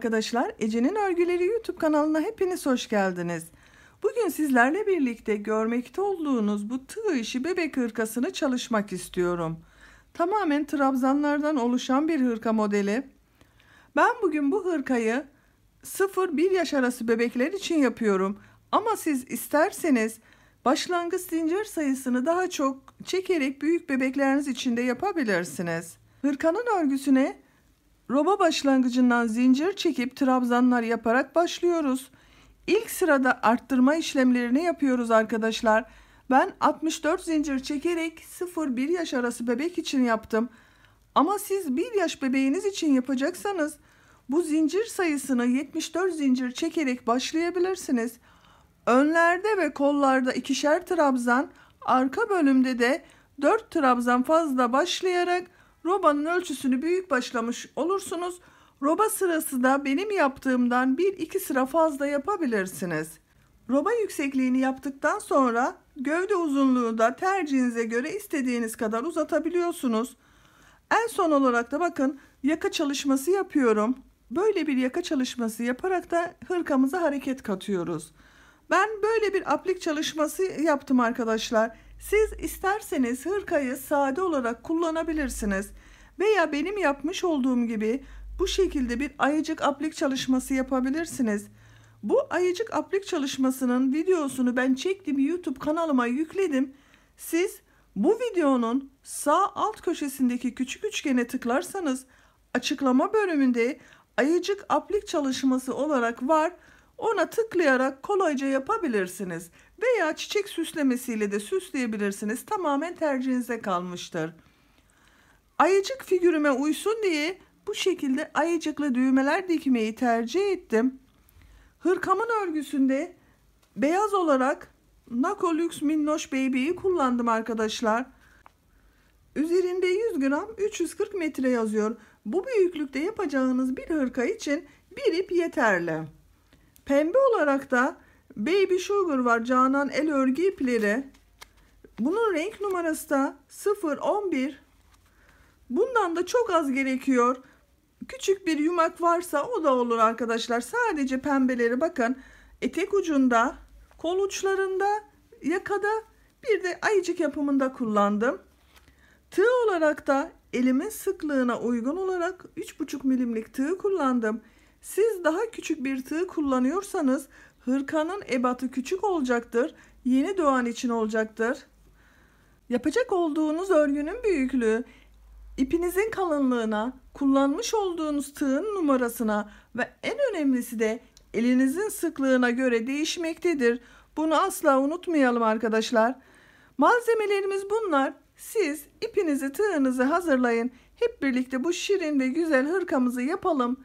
arkadaşlar, Ece'nin Örgüleri YouTube kanalına hepiniz hoş geldiniz. Bugün sizlerle birlikte görmekte olduğunuz bu tığ işi bebek hırkasını çalışmak istiyorum. Tamamen trabzanlardan oluşan bir hırka modeli. Ben bugün bu hırkayı 0-1 yaş arası bebekler için yapıyorum. Ama siz isterseniz başlangıç zincir sayısını daha çok çekerek büyük bebekleriniz için de yapabilirsiniz. Hırkanın örgüsüne roba başlangıcından zincir çekip trabzanlar yaparak başlıyoruz. İlk sırada arttırma işlemlerini yapıyoruz arkadaşlar. Ben 64 zincir çekerek 0-1 yaş arası bebek için yaptım. Ama siz 1 yaş bebeğiniz için yapacaksanız bu zincir sayısını 74 zincir çekerek başlayabilirsiniz. Önlerde ve kollarda ikişer trabzan, arka bölümde de 4 trabzan fazla başlayarak robanın ölçüsünü büyük başlamış olursunuz. Roba sırası da benim yaptığımdan 1-2 sıra fazla yapabilirsiniz. Roba yüksekliğini yaptıktan sonra gövde uzunluğu da tercihinize göre istediğiniz kadar uzatabiliyorsunuz. En son olarak da bakın yaka çalışması yapıyorum. Böyle bir yaka çalışması yaparak da hırkamıza hareket katıyoruz. Ben böyle bir aplik çalışması yaptım arkadaşlar. Siz isterseniz hırkayı sade olarak kullanabilirsiniz. Veya benim yapmış olduğum gibi bu şekilde bir ayıcık aplik çalışması yapabilirsiniz. Bu ayıcık aplik çalışmasının videosunu ben çektim, YouTube kanalıma yükledim. Siz bu videonun sağ alt köşesindeki küçük üçgene tıklarsanız açıklama bölümünde ayıcık aplik çalışması olarak var. Ona tıklayarak kolayca yapabilirsiniz. Veya çiçek süslemesiyle de süsleyebilirsiniz. Tamamen tercihinize kalmıştır. Ayıcık figürüme uysun diye bu şekilde ayıcıklı düğmeler dikmeyi tercih ettim. Hırkamın örgüsünde beyaz olarak Nako Lux Minnoş Baby'yi kullandım arkadaşlar. Üzerinde 100 gram 340 metre yazıyor. Bu büyüklükte yapacağınız bir hırka için bir ip yeterli. Pembe olarak da Baby Sugar var, Canan el örgü ipleri. Bunun renk numarası da 011. Bundan da çok az gerekiyor. Küçük bir yumak varsa o da olur arkadaşlar. Sadece pembeleri bakın etek ucunda, kol uçlarında, yakada, bir de ayıcık yapımında kullandım. Tığ olarak da elimin sıklığına uygun olarak 3,5 milimlik tığ kullandım. Siz daha küçük bir tığ kullanıyorsanız hırkanın ebatı küçük olacaktır. Yeni doğan için olacaktır. Yapacak olduğunuz örgünün büyüklüğü ipinizin kalınlığına, kullanmış olduğunuz tığın numarasına ve en önemlisi de elinizin sıklığına göre değişmektedir. Bunu asla unutmayalım arkadaşlar. Malzemelerimiz bunlar. Siz ipinizi, tığınızı hazırlayın. Hep birlikte bu şirin ve güzel hırkamızı yapalım.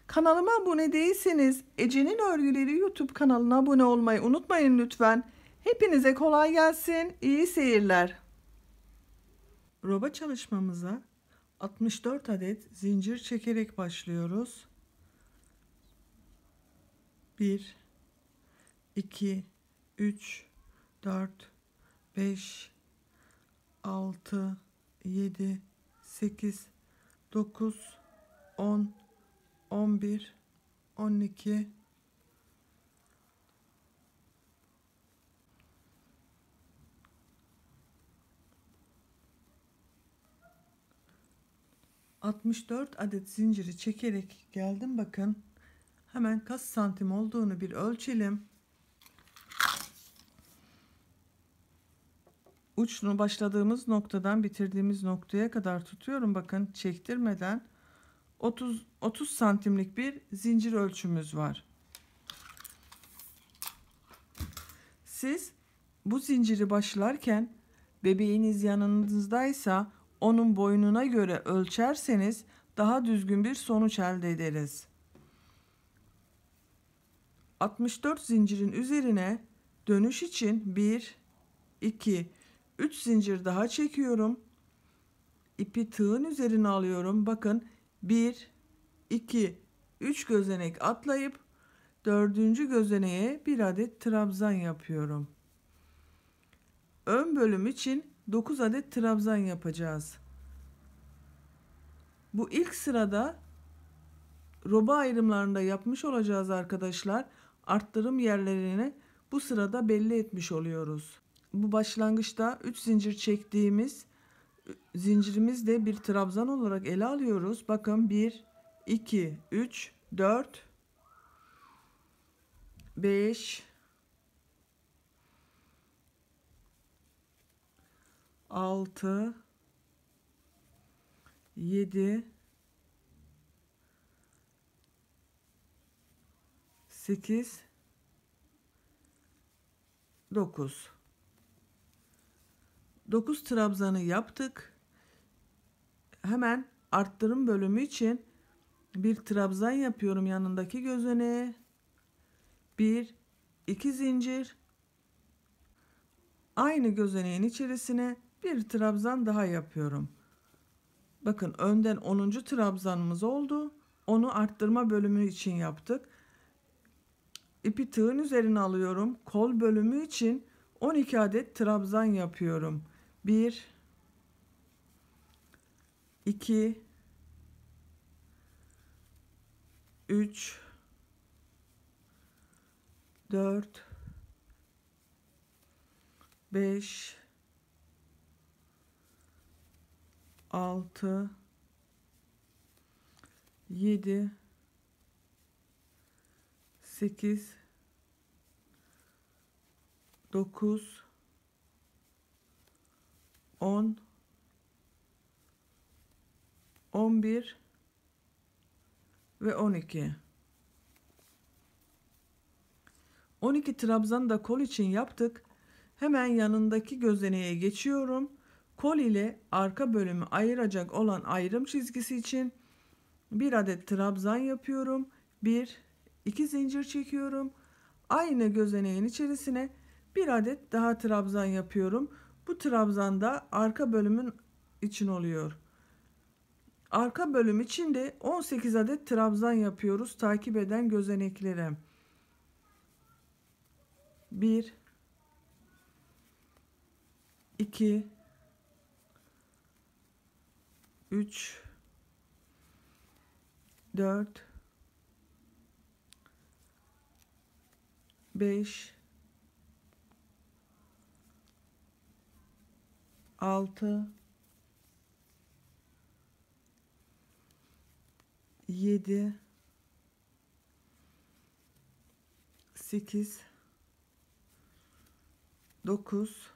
Kanalıma abone değilseniz Ece'nin Örgüleri YouTube kanalına abone olmayı unutmayın lütfen. Hepinize kolay gelsin. İyi seyirler. Roba çalışmamıza 64 adet zincir çekerek başlıyoruz. 1 2 3 4 5 6 7 8 9 10 11 12 64 adet zinciri çekerek geldim. Bakın hemen kaç santim olduğunu bir ölçelim. Uçunu başladığımız noktadan bitirdiğimiz noktaya kadar tutuyorum. Bakın çektirmeden 30 santimlik bir zincir ölçümüz var. Siz bu zinciri başlarken bebeğiniz yanınızdaysa onun boynuna göre ölçerseniz daha düzgün bir sonuç elde ederiz. 64 zincirin üzerine dönüş için 1 2 3 zincir daha çekiyorum. İpi tığın üzerine alıyorum. Bakın 1 2 3 gözenek atlayıp 4. gözeneğe bir adet trabzan yapıyorum. Ön bölüm için 9 adet trabzan yapacağız. Bu ilk sırada roba ayrımlarında yapmış olacağız arkadaşlar. Arttırım yerlerini bu sırada belli etmiş oluyoruz. Bu başlangıçta 3 zincir çektiğimiz zincirimiz de bir trabzan olarak ele alıyoruz. Bakın 1, 2, 3, 4, 5, 6, 7, 8, 9. 9 trabzanı yaptık. Hemen arttırım bölümü için bir trabzan yapıyorum yanındaki gözeneğe. 1, 2 zincir. Aynı gözeneğin içerisine bir trabzan daha yapıyorum. Bakın önden 10. trabzanımız oldu. Onu arttırma bölümü için yaptık. İpi tığın üzerine alıyorum. Kol bölümü için 12 adet trabzan yapıyorum. 1, 2, 3, 4, 5, 6, 7, 8, 9, 10, 11 ve 12. 12 trabzan da kol için yaptık. Hemen yanındaki gözeneğe geçiyorum. Kol ile arka bölümü ayıracak olan ayrım çizgisi için bir adet trabzan yapıyorum. 1, 2 zincir çekiyorum. Aynı gözeneğin içerisine bir adet daha trabzan yapıyorum. Bu trabzan da arka bölümün için oluyor. Arka bölüm için de 18 adet trabzan yapıyoruz takip eden gözeneklere. 1, 2, 3, 4, 5, 6, 7, 8, 9,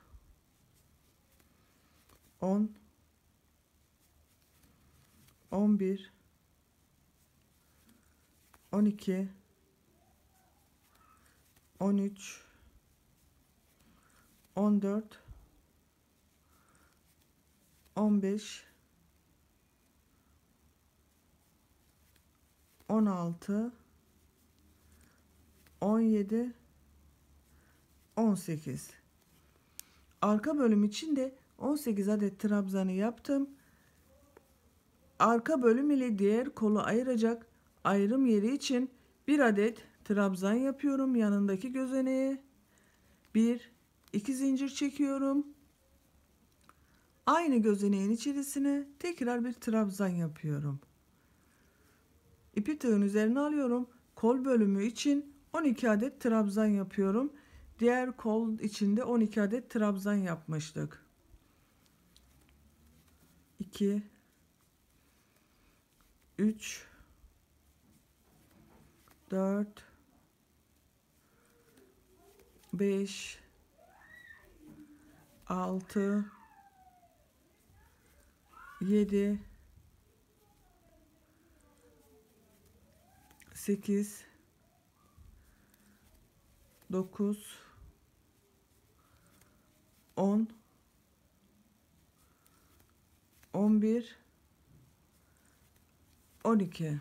10, 11, 12, 13, 14, 15, 16, 17, 18. Arka bölüm için de 18 adet trabzanı yaptım. Arka bölüm ile diğer kolu ayıracak ayrım yeri için bir adet trabzan yapıyorum yanındaki gözeneğe. 1, 2 zincir çekiyorum. Aynı gözeneğin içerisine tekrar bir trabzan yapıyorum. İpi tığın üzerine alıyorum. Kol bölümü için 12 adet trabzan yapıyorum. Diğer kol içinde 12 adet trabzan yapmıştık. 2, 3, 4, 5, 6, 7, 8, 9, 10, 11, 12.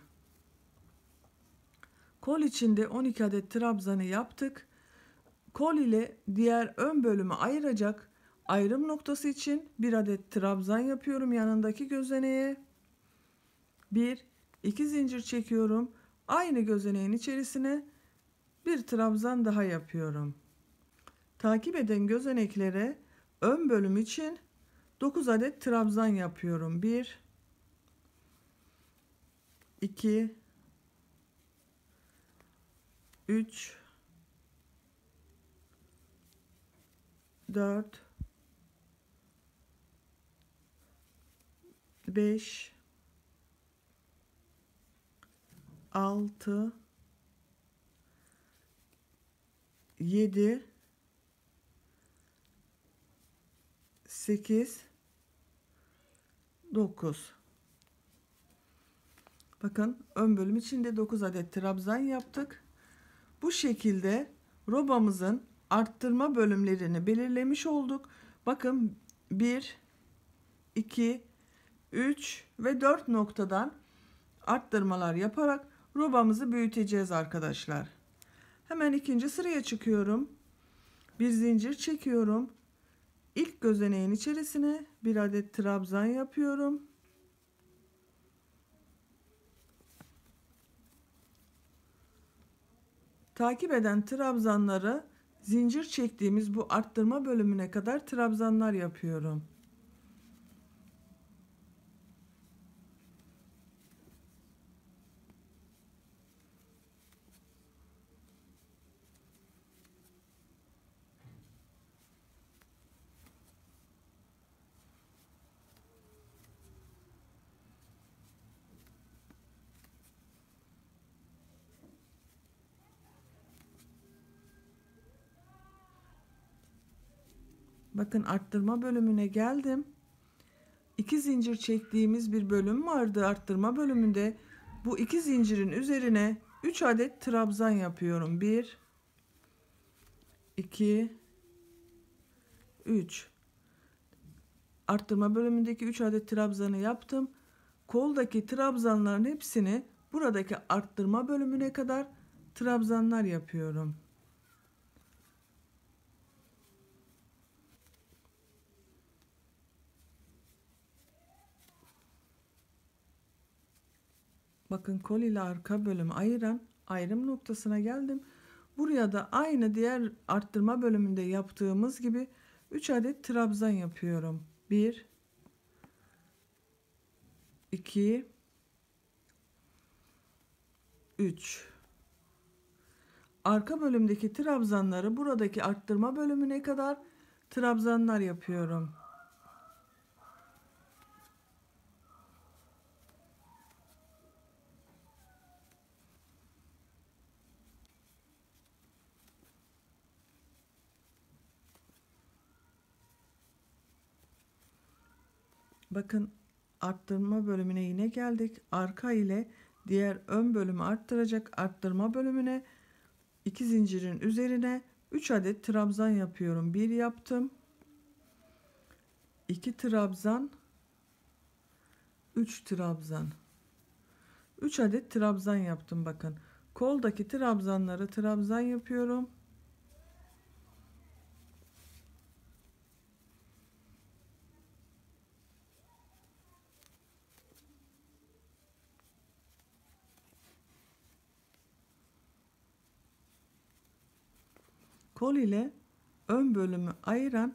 Kol içinde 12 adet trabzanı yaptık. Kol ile diğer ön bölümü ayıracak ayrım noktası için bir adet trabzan yapıyorum yanındaki gözeneğe. 1, 2 zincir çekiyorum. Aynı gözeneğin içerisine bir trabzan daha yapıyorum. Takip eden gözeneklere ön bölüm için 9 adet trabzan yapıyorum. 1, 2, 3, 4, 5, 6, 7, 8, 9. Bakın ön bölüm içinde 9 adet trabzan yaptık. Bu şekilde robamızın arttırma bölümlerini belirlemiş olduk. Bakın 1, 2, 3 ve 4 noktadan arttırmalar yaparak robamızı büyüteceğiz arkadaşlar. Hemen ikinci sıraya çıkıyorum. Bir zincir çekiyorum. İlk gözeneğin içerisine bir adet trabzan yapıyorum. Takip eden trabzanları zincir çektiğimiz bu arttırma bölümüne kadar trabzanlar yapıyorum. Bakın arttırma bölümüne geldim. 2 zincir çektiğimiz bir bölüm vardı arttırma bölümünde. Bu 2 zincirin üzerine 3 adet trabzan yapıyorum. 1, 2, 3. Arttırma bölümündeki 3 adet trabzanı yaptım. Koldaki trabzanların hepsini buradaki arttırma bölümüne kadar trabzanlar yapıyorum. Bakın kol ile arka bölümü ayıran ayrım noktasına geldim. Buraya da aynı diğer arttırma bölümünde yaptığımız gibi 3 adet trabzan yapıyorum. 1, 2, 3. Arka bölümdeki trabzanları buradaki arttırma bölümüne kadar trabzanlar yapıyorum. Bakın arttırma bölümüne yine geldik. Arka ile diğer ön bölümü arttıracak arttırma bölümüne 2 zincirin üzerine 3 adet trabzan yapıyorum. 1 yaptım. 2 trabzan, 3 trabzan. 3 adet trabzan yaptım bakın. Koldaki trabzanları trabzan yapıyorum. Kol ile ön bölümü ayıran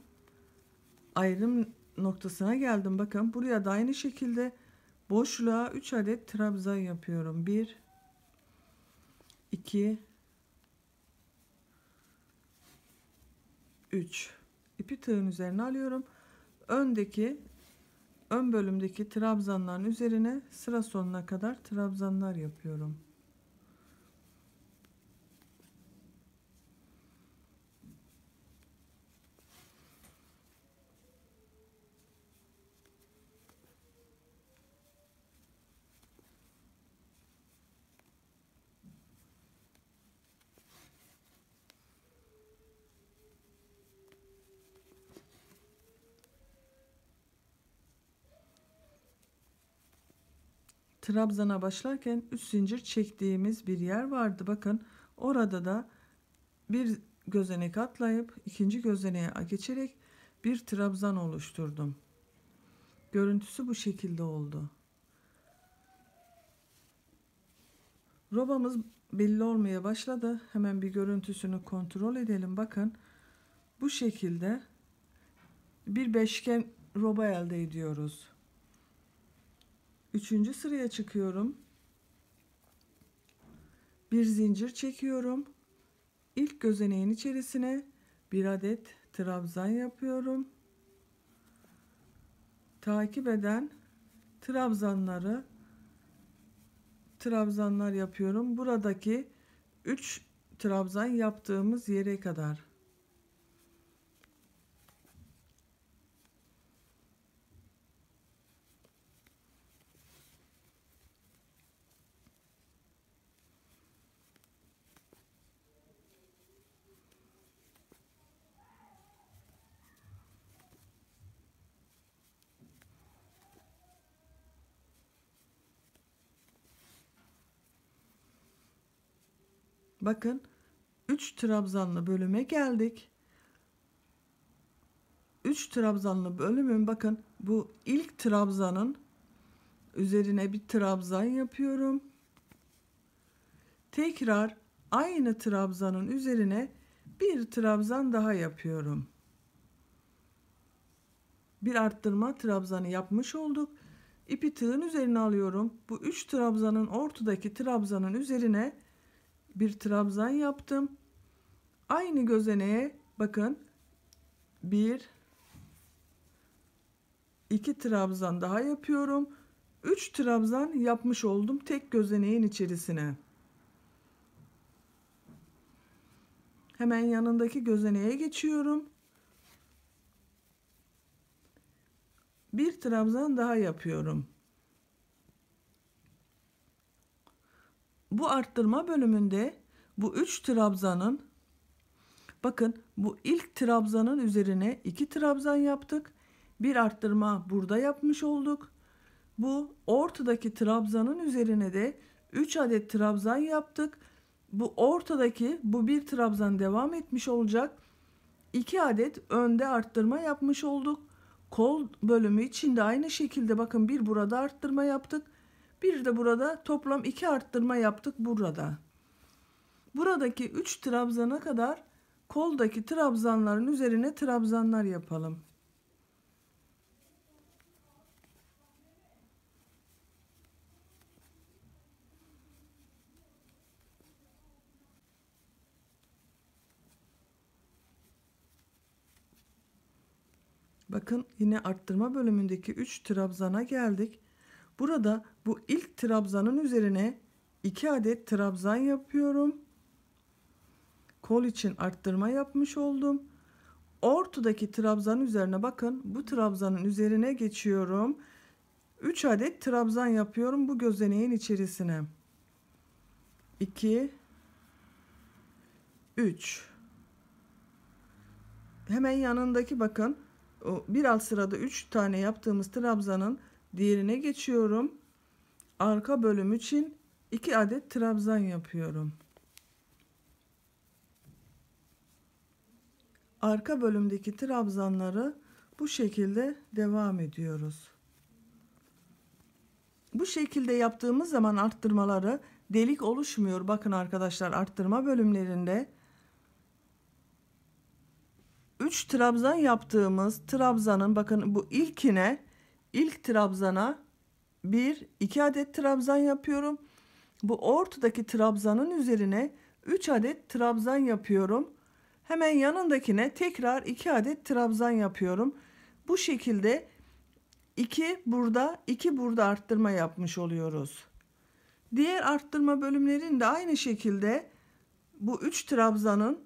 ayrım noktasına geldim. Bakın buraya da aynı şekilde boşluğa 3 adet trabzan yapıyorum. 1, 2, 3. İpi tığın üzerine alıyorum. Ön bölümdeki trabzanların üzerine sıra sonuna kadar trabzanlar yapıyorum. Trabzana başlarken 3 zincir çektiğimiz bir yer vardı. Bakın orada da bir gözenek atlayıp ikinci gözeneğe geçerek bir trabzan oluşturdum. Görüntüsü bu şekilde oldu. Robamız belli olmaya başladı. Hemen bir görüntüsünü kontrol edelim. Bakın bu şekilde bir beşgen roba elde ediyoruz. Üçüncü sıraya çıkıyorum. Bir zincir çekiyorum. İlk gözeneğin içerisine bir adet trabzan yapıyorum. Takip eden trabzanlar yapıyorum. Buradaki 3 trabzan yaptığımız yere kadar. Bakın 3 trabzanlı bölüme geldik. 3 trabzanlı bölümün bakın bu ilk trabzanın üzerine bir trabzan yapıyorum. Tekrar aynı trabzanın üzerine bir trabzan daha yapıyorum. Bir arttırma trabzanı yapmış olduk. İpi tığın üzerine alıyorum. Bu 3 trabzanın ortadaki trabzanın üzerine bir trabzan yaptım. Aynı gözeneğe bakın 1 2 trabzan daha yapıyorum. 3 trabzan yapmış oldum tek gözeneğin içerisine. Hemen yanındaki gözeneğe geçiyorum. Bir trabzan daha yapıyorum. Bu arttırma bölümünde bu 3 trabzanın bakın bu ilk trabzanın üzerine 2 trabzan yaptık. Bir arttırma burada yapmış olduk. Bu ortadaki trabzanın üzerine de 3 adet trabzan yaptık. Bu ortadaki bu bir trabzan devam etmiş olacak. 2 adet önde arttırma yapmış olduk. Kol bölümü için de aynı şekilde bakın bir burada arttırma yaptık. Bir de burada toplam 2 arttırma yaptık burada. Buradaki 3 trabzana kadar koldaki trabzanların üzerine trabzanlar yapalım. Bakın yine arttırma bölümündeki 3 trabzana geldik. Burada bu ilk trabzanın üzerine 2 adet trabzan yapıyorum. Kol için arttırma yapmış oldum. Ortadaki trabzanın üzerine bakın bu trabzanın üzerine geçiyorum. 3 adet trabzan yapıyorum bu gözeneğin içerisine. 2 3 Hemen yanındaki bakın bir alt sırada 3 tane yaptığımız trabzanın diğerine geçiyorum. Arka bölüm için 2 adet trabzan yapıyorum. Arka bölümdeki trabzanları bu şekilde devam ediyoruz. Bu şekilde yaptığımız zaman arttırmaları delik oluşmuyor. Bakın arkadaşlar arttırma bölümlerinde 3 trabzan yaptığımız trabzanın bakın bu ilk trabzana 2 adet trabzan yapıyorum. Bu ortadaki trabzanın üzerine 3 adet trabzan yapıyorum. Hemen yanındakine tekrar 2 adet trabzan yapıyorum. Bu şekilde 2 burada arttırma yapmış oluyoruz. Diğer arttırma bölümlerinde aynı şekilde bu 3 trabzanın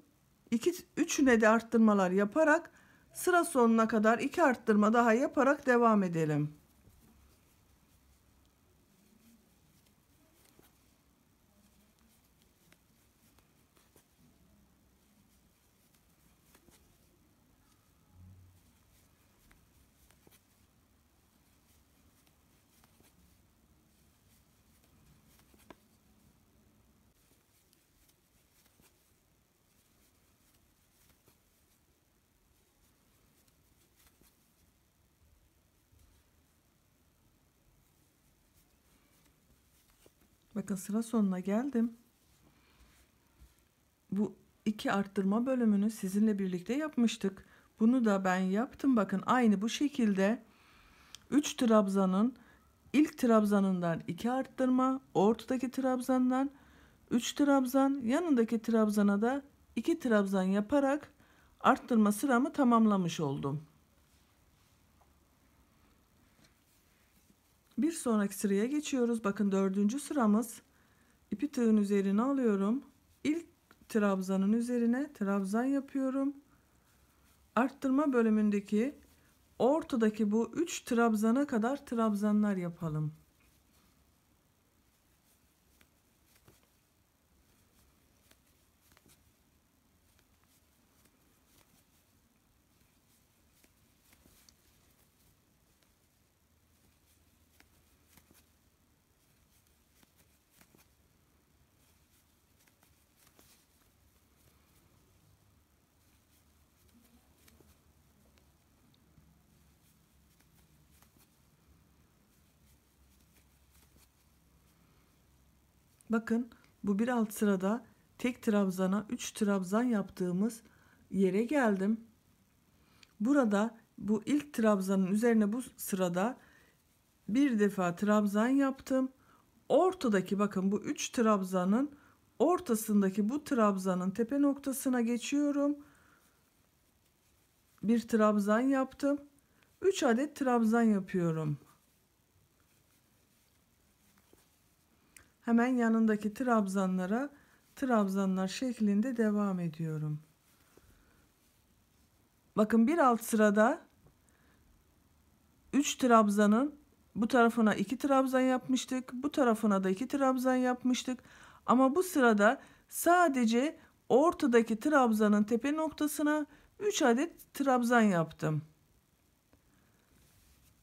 3'üne de arttırmalar yaparak sıra sonuna kadar 2 arttırma daha yaparak devam edelim. Bakın sıra sonuna geldim. Bu 2 arttırma bölümünü sizinle birlikte yapmıştık. Bunu da ben yaptım. Bakın aynı bu şekilde 3 trabzanın ilk trabzanından 2 arttırma, ortadaki trabzandan 3 trabzan, yanındaki trabzana da 2 trabzan yaparak arttırma sıramı tamamlamış oldum. Bir sonraki sıraya geçiyoruz. Bakın 4. sıramız. İpi tığın üzerine alıyorum. İlk trabzanın üzerine trabzan yapıyorum. Arttırma bölümündeki ortadaki bu 3 trabzana kadar trabzanlar yapalım. Bakın bu bir alt sırada tek trabzana 3 trabzan yaptığımız yere geldim. Burada bu ilk trabzanın üzerine bu sırada bir defa trabzan yaptım. Ortadaki bakın bu 3 trabzanın ortasındaki bu trabzanın tepe noktasına geçiyorum. Bir trabzan yaptım. 3 adet trabzan yapıyorum. Hemen yanındaki trabzanlara trabzanlar şeklinde devam ediyorum. Bakın bir alt sırada 3 trabzanın bu tarafına 2 trabzan yapmıştık. Bu tarafına da 2 trabzan yapmıştık. Ama bu sırada sadece ortadaki trabzanın tepe noktasına 3 adet trabzan yaptım.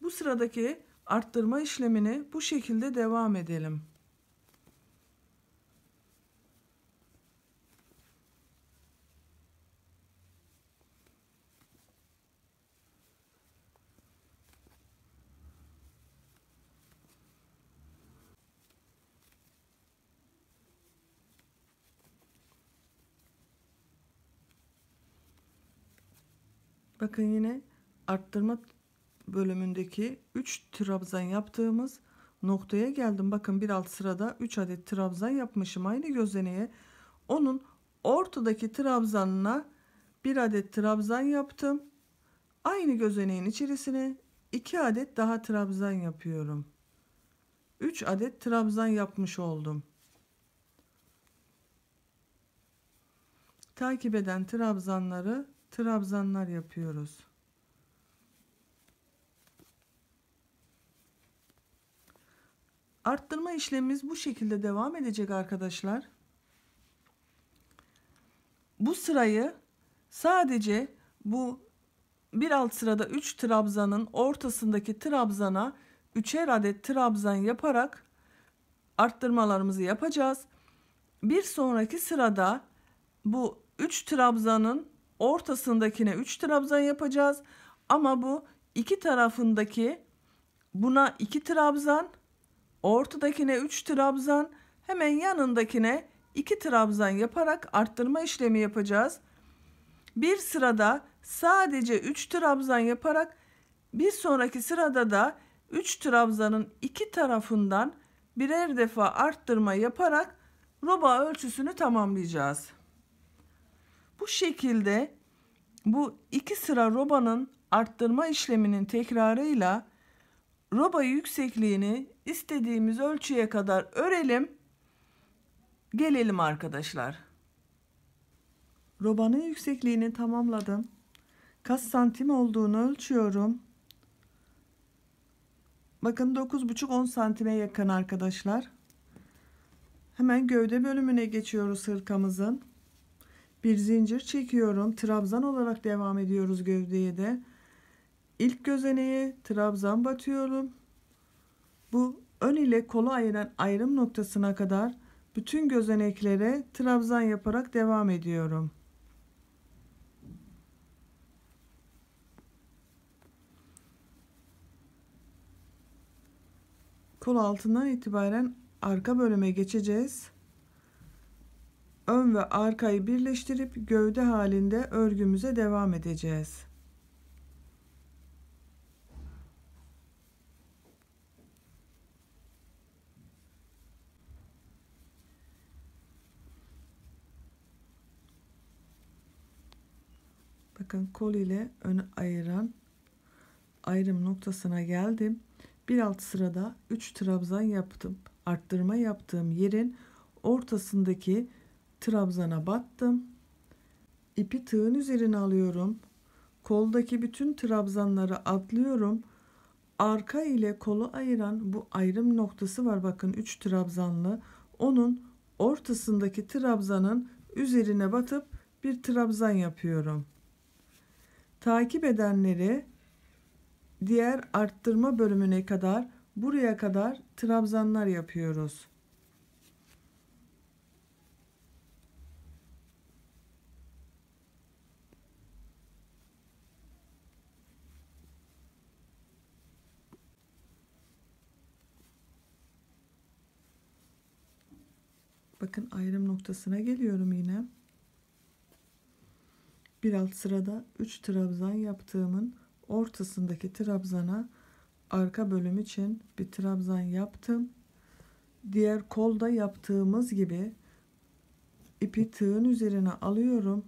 Bu sıradaki arttırma işlemini bu şekilde devam edelim. Bakın yine arttırma bölümündeki 3 trabzan yaptığımız noktaya geldim. Bakın bir alt sırada 3 adet trabzan yapmışım aynı gözeneğe. Onun ortadaki trabzanına 1 adet trabzan yaptım. Aynı gözeneğin içerisine 2 adet daha trabzan yapıyorum. 3 adet trabzan yapmış oldum. Takip eden trabzanlar yapıyoruz. Arttırma işlemimiz bu şekilde devam edecek arkadaşlar. Bu sırayı sadece bu bir alt sırada 3 trabzanın ortasındaki trabzana 3'er adet trabzan yaparak arttırmalarımızı yapacağız. Bir sonraki sırada bu 3 trabzanın ortasındakine 3 trabzan yapacağız. Ama bu iki tarafındaki buna 2 trabzan, ortadakine 3 trabzan, hemen yanındakine 2 trabzan yaparak arttırma işlemi yapacağız. Bir sırada sadece 3 trabzan yaparak bir sonraki sırada da 3 trabzanın iki tarafından birer defa arttırma yaparak roba ölçüsünü tamamlayacağız. Bu şekilde bu iki sıra robanın arttırma işleminin tekrarıyla roba yüksekliğini istediğimiz ölçüye kadar örelim. Gelelim arkadaşlar. Robanın yüksekliğini tamamladım. Kaç santim olduğunu ölçüyorum. Bakın 9,5-10 santime yakın arkadaşlar. Hemen gövde bölümüne geçiyoruz hırkamızın. Bir zincir çekiyorum. Trabzan olarak devam ediyoruz gövdeye de. İlk gözeneğe trabzan batıyorum. Bu ön ile kolu ayıran ayrım noktasına kadar bütün gözeneklere trabzan yaparak devam ediyorum. Kol altından itibaren arka bölüme geçeceğiz. Ön ve arkayı birleştirip gövde halinde örgümüze devam edeceğiz. Bakın kol ile önü ayıran ayrım noktasına geldim. Bir alt sırada 3 trabzan yaptım. Arttırma yaptığım yerin ortasındaki trabzana battım. İpi tığın üzerine alıyorum. Koldaki bütün trabzanları atlıyorum. Arka ile kolu ayıran bu ayrım noktası var. Bakın 3 trabzanlı. Onun ortasındaki trabzanın üzerine batıp bir trabzan yapıyorum. Takip edenleri diğer arttırma bölümüne kadar, buraya kadar trabzanlar yapıyoruz. Bakın ayrım noktasına geliyorum yine. Bir alt sırada 3 trabzan yaptığımın ortasındaki trabzana arka bölüm için bir trabzan yaptım. Diğer kolda yaptığımız gibi ipi tığın üzerine alıyorum.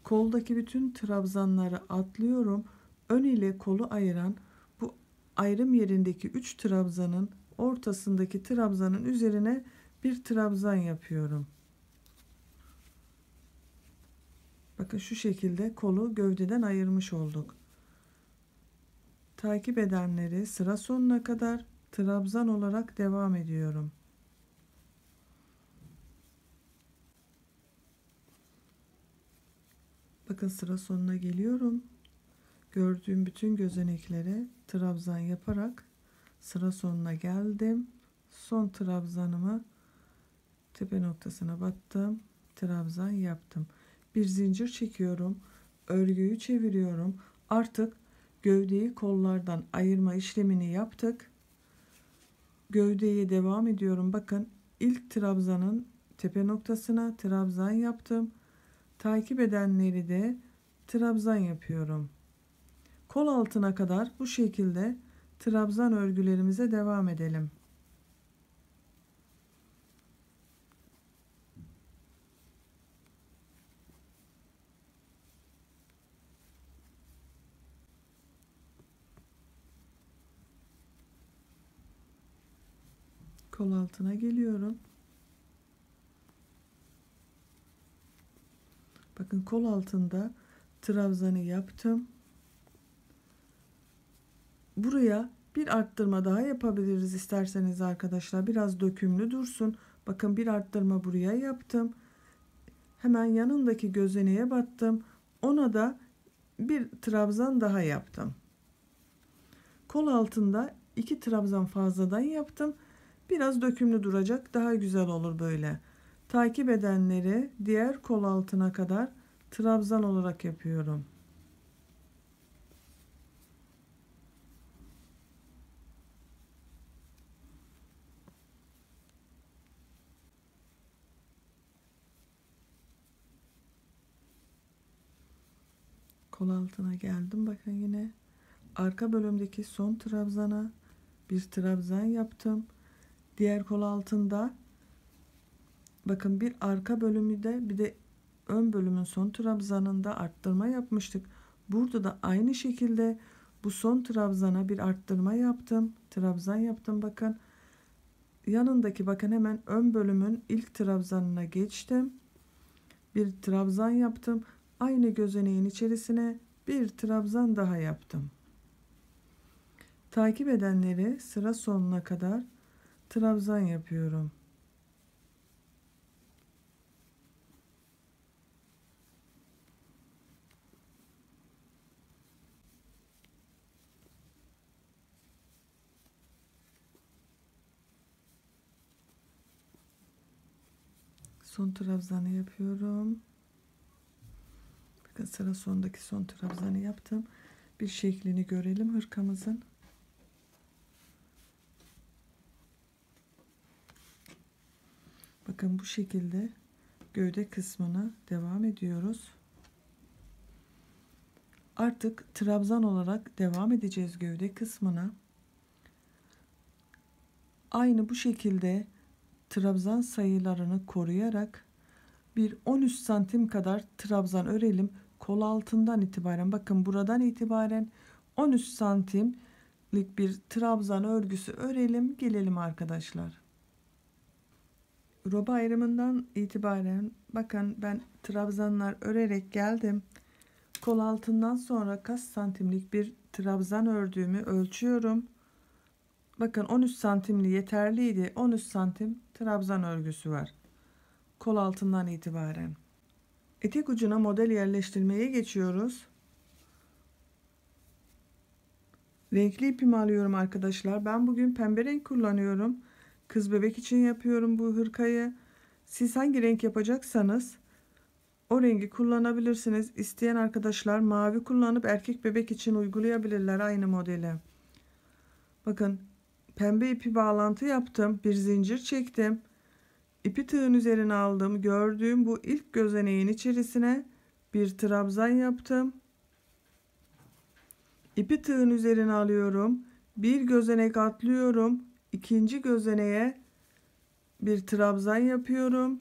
Koldaki bütün trabzanları atlıyorum. Ön ile kolu ayıran bu ayrım yerindeki 3 trabzanın ortasındaki trabzanın üzerine bir trabzan yapıyorum. Bakın şu şekilde kolu gövdeden ayırmış olduk. Takip edenleri sıra sonuna kadar trabzan olarak devam ediyorum. Bakın sıra sonuna geliyorum. Gördüğüm bütün gözeneklere trabzan yaparak sıra sonuna geldim. Son trabzanımı tepe noktasına battım. Trabzan yaptım. Bir zincir çekiyorum. Örgüyü çeviriyorum. Artık gövdeyi kollardan ayırma işlemini yaptık. Gövdeye devam ediyorum. Bakın ilk trabzanın tepe noktasına trabzan yaptım. Takip edenleri de trabzan yapıyorum. Kol altına kadar bu şekilde trabzan örgülerimize devam edelim. Kol altına geliyorum. Bakın kol altında trabzanı yaptım. Buraya bir arttırma daha yapabiliriz isterseniz arkadaşlar. Biraz dökümlü dursun. Bakın bir arttırma buraya yaptım. Hemen yanındaki gözeneğe battım. Ona da bir trabzan daha yaptım. Kol altında 2 trabzan fazladan yaptım. Biraz dökümlü duracak. Daha güzel olur böyle. Takip edenleri diğer kol altına kadar trabzan olarak yapıyorum. Kol altına geldim. Bakın yine arka bölümdeki son trabzana bir trabzan yaptım. Diğer kol altında bakın bir arka bölümü de bir de ön bölümün son trabzanında arttırma yapmıştık. Burada da aynı şekilde bu son trabzana bir arttırma yaptım. Trabzan yaptım bakın. Yanındaki bakın hemen ön bölümün ilk trabzanına geçtim. Bir trabzan yaptım. Aynı gözeneğin içerisine bir trabzan daha yaptım. Takip edenleri sıra sonuna kadar trabzan yapıyorum. Son trabzanı yapıyorum. Bakın sıra sondaki son trabzanı yaptım. Bir şeklini görelim hırkamızın. Bakın bu şekilde gövde kısmına devam ediyoruz. Artık trabzan olarak devam edeceğiz gövde kısmına. Aynı bu şekilde trabzan sayılarını koruyarak bir 13 santim kadar trabzan örelim. kol altından itibaren, bakın buradan itibaren 13 santimlik bir trabzan örgüsü örelim, gelelim arkadaşlar. Roba ayrımından itibaren bakın ben trabzanlar örerek geldim. Kol altından sonra kaç santimlik bir trabzan ördüğümü ölçüyorum. Bakın 13 santimli yeterliydi. 13 santim trabzan örgüsü var. Kol altından itibaren. Etek ucuna model yerleştirmeye geçiyoruz. Renkli ipimi alıyorum arkadaşlar. Ben bugün pembe renk kullanıyorum. Kız bebek için yapıyorum bu hırkayı. Siz hangi renk yapacaksanız o rengi kullanabilirsiniz. İsteyen arkadaşlar mavi kullanıp erkek bebek için uygulayabilirler aynı modeli. Bakın pembe ipi bağlantı yaptım. Bir zincir çektim. İpi tığın üzerine aldım. Gördüğüm bu ilk gözeneğin içerisine bir trabzan yaptım. İpi tığın üzerine alıyorum. Bir gözenek atlıyorum. İkinci gözeneğe bir trabzan yapıyorum.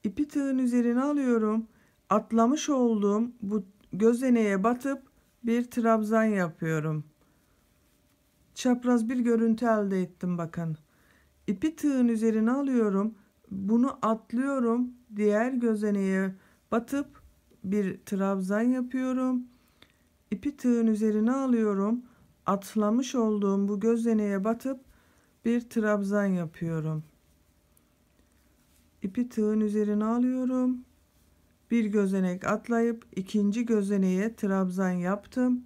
İpi tığın üzerine alıyorum. Atlamış olduğum bu gözeneğe batıp bir trabzan yapıyorum. Çapraz bir görüntü elde ettim bakın. İpi tığın üzerine alıyorum. Bunu atlıyorum. Diğer gözeneğe batıp bir trabzan yapıyorum. İpi tığın üzerine alıyorum. Atlamış olduğum bu gözeneğe batıp bir trabzan yapıyorum. İpi tığın üzerine alıyorum. Bir gözenek atlayıp ikinci gözeneğe trabzan yaptım.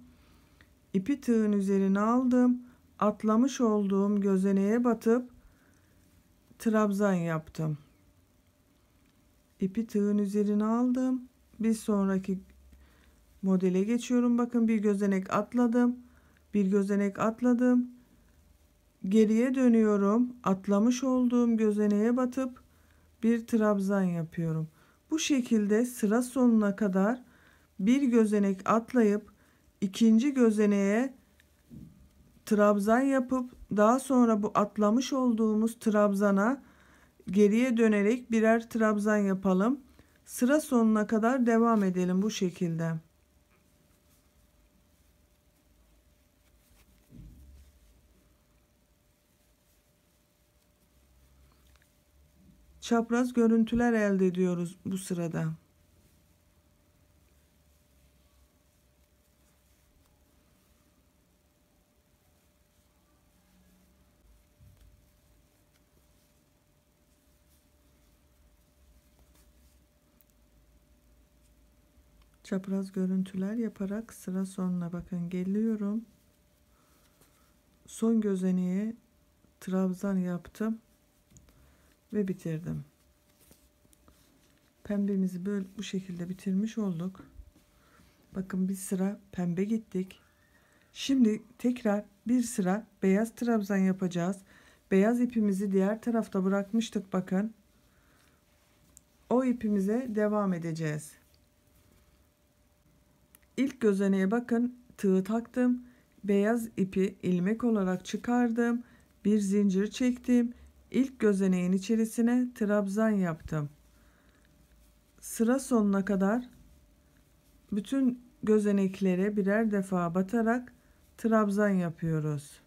İpi tığın üzerine aldım. Atlamış olduğum gözeneğe batıp trabzan yaptım. İpi tığın üzerine aldım. Bir sonraki modele geçiyorum. Bakın bir gözenek atladım. Bir gözenek atladım. Geriye dönüyorum. Atlamış olduğum gözeneğe batıp bir trabzan yapıyorum. Bu şekilde sıra sonuna kadar bir gözenek atlayıp ikinci gözeneğe trabzan yapıp daha sonra bu atlamış olduğumuz trabzana geriye dönerek birer trabzan yapalım. Sıra sonuna kadar devam edelim bu şekilde. Çapraz görüntüler elde ediyoruz bu sırada. Çapraz görüntüler yaparak sıra sonuna bakın geliyorum. Son gözeneğe trabzan yaptım ve bitirdim. Pembemizi böyle bu şekilde bitirmiş olduk. Bakın bir sıra pembe gittik. Şimdi tekrar bir sıra beyaz trabzan yapacağız. Beyaz ipimizi diğer tarafta bırakmıştık bakın. O ipimize devam edeceğiz. İlk gözeneğe bakın tığ taktım. Beyaz ipi ilmek olarak çıkardım. Bir zincir çektim. İlk gözeneğin içerisine trabzan yaptım. Sıra sonuna kadar bütün gözeneklere birer defa batarak trabzan yapıyoruz.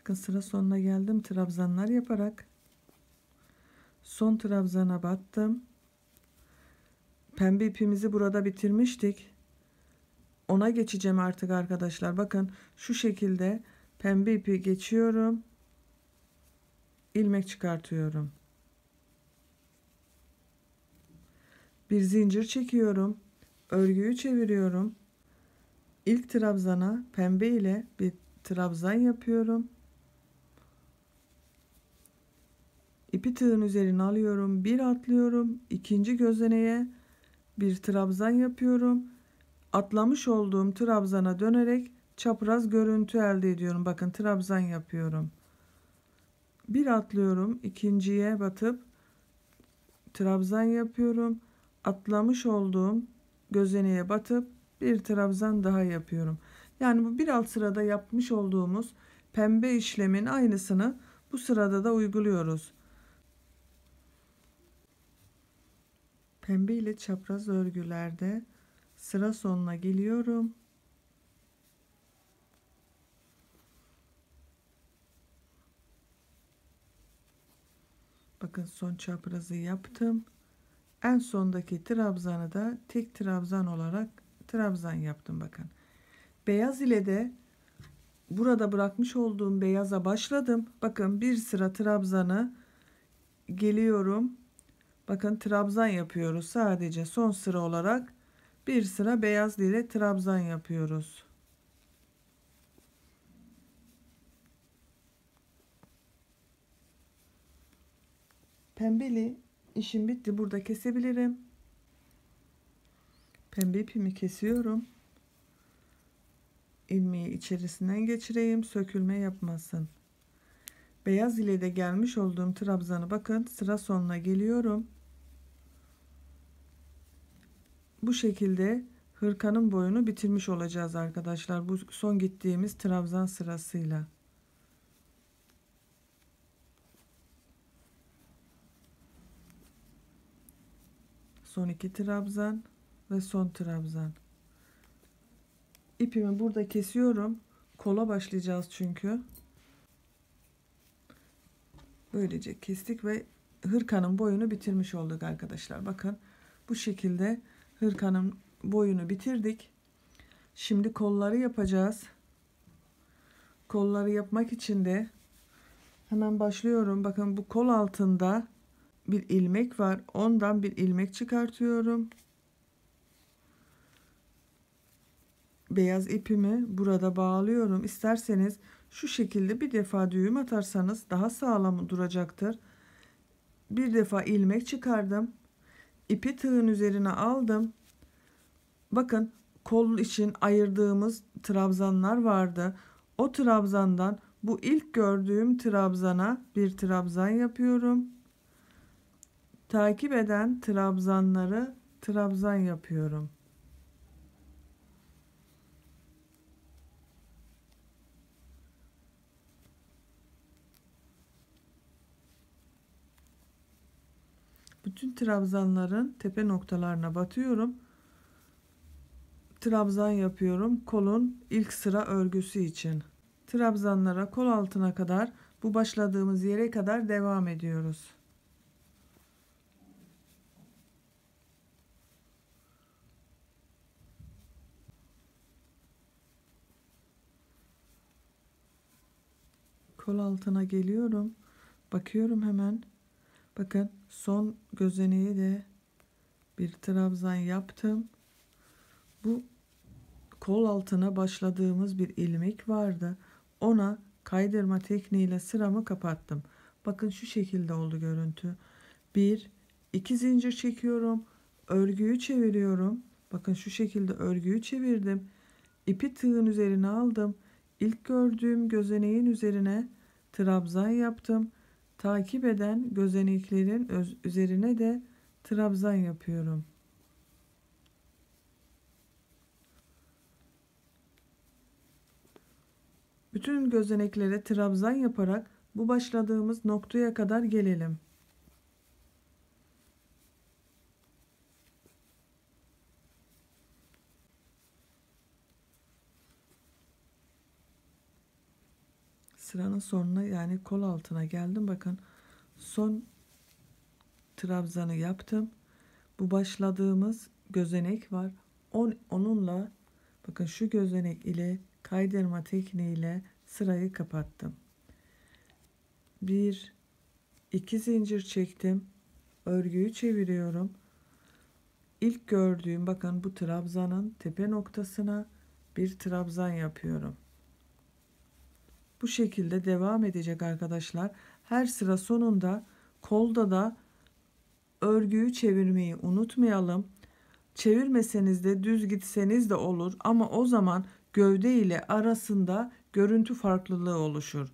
Bakın sıra sonuna geldim trabzanlar yaparak. Son trabzana battım. Pembe ipimizi burada bitirmiştik. Ona geçeceğim artık arkadaşlar. Bakın şu şekilde pembe ipi geçiyorum. İlmek çıkartıyorum. Bir zincir çekiyorum. Örgüyü çeviriyorum. İlk trabzana pembe ile bir trabzan yapıyorum. İpi tığın üzerine alıyorum. Bir atlıyorum. İkinci gözeneğe bir trabzan yapıyorum. Atlamış olduğum trabzana dönerek çapraz görüntü elde ediyorum. Bakın trabzan yapıyorum. Bir atlıyorum. İkinciye batıp trabzan yapıyorum. atlamış olduğum gözeneğe batıp bir trabzan daha yapıyorum. Yani bu bir alt sırada yapmış olduğumuz pembe işlemin aynısını bu sırada da uyguluyoruz. Pembe ile çapraz örgülerde sıra sonuna geliyorum. Bakın son çaprazı yaptım. En sondaki trabzanı da tek trabzan olarak trabzan yaptım bakın. Beyaz ile de burada bırakmış olduğum beyaza başladım. Bakın bir sıra trabzanı geliyorum. Bakın trabzan yapıyoruz. Sadece son sıra olarak bir sıra beyaz ile trabzan yapıyoruz. Pembeli işim bitti. Burada kesebilirim. Pembe ipimi kesiyorum. İlmeği içerisinden geçireyim. Sökülme yapmasın. Beyaz ile de gelmiş olduğum trabzanı bakın sıra sonuna geliyorum. Bu şekilde hırkanın boyunu bitirmiş olacağız arkadaşlar. Bu son gittiğimiz trabzan sırasıyla. Son 2 trabzan ve son trabzan. İpimi burada kesiyorum. Kola başlayacağız çünkü. Böylece kestik ve hırkanın boyunu bitirmiş olduk arkadaşlar. Bakın bu şekilde hırkanın boyunu bitirdik. Şimdi kolları yapacağız. Kolları yapmak için de hemen başlıyorum. Bakın bu kol altında bir ilmek var. Ondan bir ilmek çıkartıyorum. Beyaz ipimi burada bağlıyorum. İsterseniz şu şekilde bir defa düğüm atarsanız daha sağlam duracaktır. Bir defa ilmek çıkardım. İpi tığın üzerine aldım. Bakın kol için ayırdığımız trabzanlar vardı. O trabzandan bu ilk gördüğüm trabzana bir trabzan yapıyorum. Takip eden trabzanları trabzan yapıyorum. Bütün trabzanların tepe noktalarına batıyorum. Trabzan yapıyorum kolun ilk sıra örgüsü için. Trabzanlara kol altına kadar bu başladığımız yere kadar devam ediyoruz. Kol altına geliyorum. Bakıyorum hemen. Bakın son gözeneği de bir trabzan yaptım. Bu kol altına başladığımız bir ilmek vardı. Ona kaydırma tekniğiyle sıramı kapattım. Bakın şu şekilde oldu görüntü. 1 2 zincir çekiyorum. Örgüyü çeviriyorum. Bakın şu şekilde örgüyü çevirdim. İpi tığın üzerine aldım. İlk gördüğüm gözeneğin üzerine trabzan yaptım. Takip eden gözeneklerin üzerine de trabzan yapıyorum. Bütün gözeneklere trabzan yaparak bu başladığımız noktaya kadar gelelim. Sıranın sonuna yani kol altına geldim. Bakın son trabzanı yaptım. Bu başladığımız gözenek var. Onunla bakın şu gözenek ile kaydırma tekniğiyle sırayı kapattım. 1 2 zincir çektim. Örgüyü çeviriyorum. İlk gördüğüm bakın bu trabzanın tepe noktasına bir trabzan yapıyorum. Bu şekilde devam edecek arkadaşlar. Her sıra sonunda kolda da örgüyü çevirmeyi unutmayalım. Çevirmeseniz de düz gitseniz de olur ama o zaman gövde ile arasında görüntü farklılığı oluşur.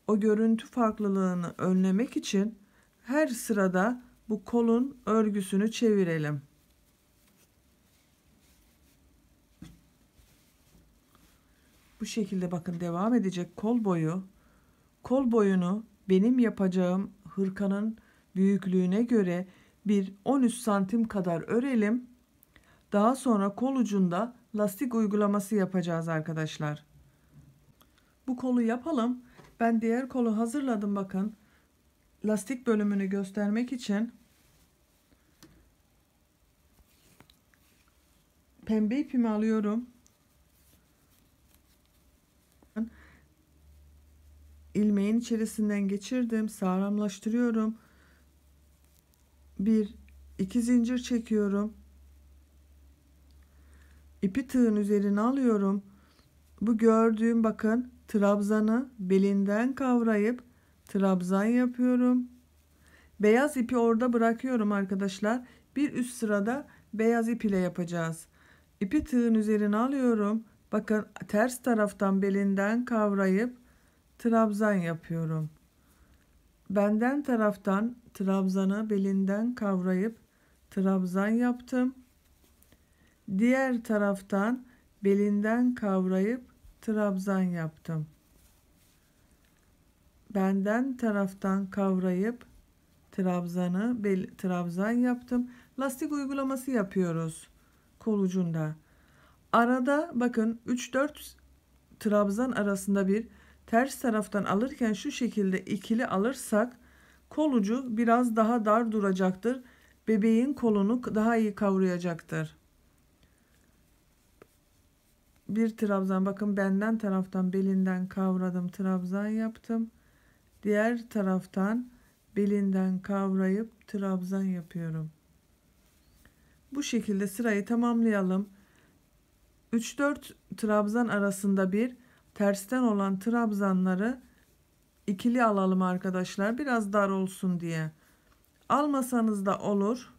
O görüntü farklılığını önlemek için her sırada bu kolun örgüsünü çevirelim. Bu şekilde bakın devam edecek kol boyu. Kol boyunu benim yapacağım hırkanın büyüklüğüne göre bir 13 santim kadar örelim. Daha sonra kol ucunda lastik uygulaması yapacağız arkadaşlar. Bu kolu yapalım. Ben diğer kolu hazırladım bakın. Lastik bölümünü göstermek için pembe ipimi alıyorum. İlmeğin içerisinden geçirdim, sağlamlaştırıyorum. Bir iki zincir çekiyorum. İpi tığın üzerine alıyorum. Bu gördüğüm bakın trabzanı belinden kavrayıp trabzan yapıyorum. Beyaz ipi orada bırakıyorum arkadaşlar. Bir üst sırada beyaz ip ile yapacağız. İpi tığın üzerine alıyorum. Bakın ters taraftan belinden kavrayıp trabzan yapıyorum. Benden taraftan trabzanı belinden kavrayıp trabzan yaptım. Diğer taraftan belinden kavrayıp trabzan yaptım. Benden taraftan kavrayıp trabzan yaptım. Lastik uygulaması yapıyoruz kol ucunda. Arada bakın 3-4 trabzan arasında bir ters taraftan alırken şu şekilde ikili alırsak kol ucu biraz daha dar duracaktır. Bebeğin kolunu daha iyi kavrayacaktır. Bir trabzan bakın benden taraftan belinden kavradım, trabzan yaptım. Diğer taraftan belinden kavrayıp trabzan yapıyorum. Bu şekilde sırayı tamamlayalım. 3-4 trabzan arasında bir tersten olan trabzanları ikili alalım arkadaşlar. Biraz dar olsun diye. Almasanız da olur.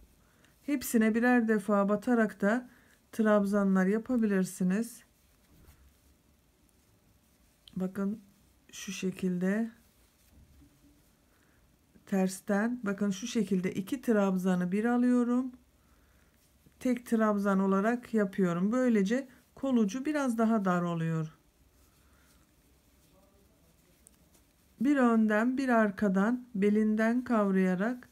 Hepsine birer defa batarak da trabzanlar yapabilirsiniz. Bakın şu şekilde tersten bakın şu şekilde iki trabzanı bir alıyorum. Tek trabzan olarak yapıyorum. Böylece kol ucu biraz daha dar oluyor. Bir önden bir arkadan belinden kavrayarak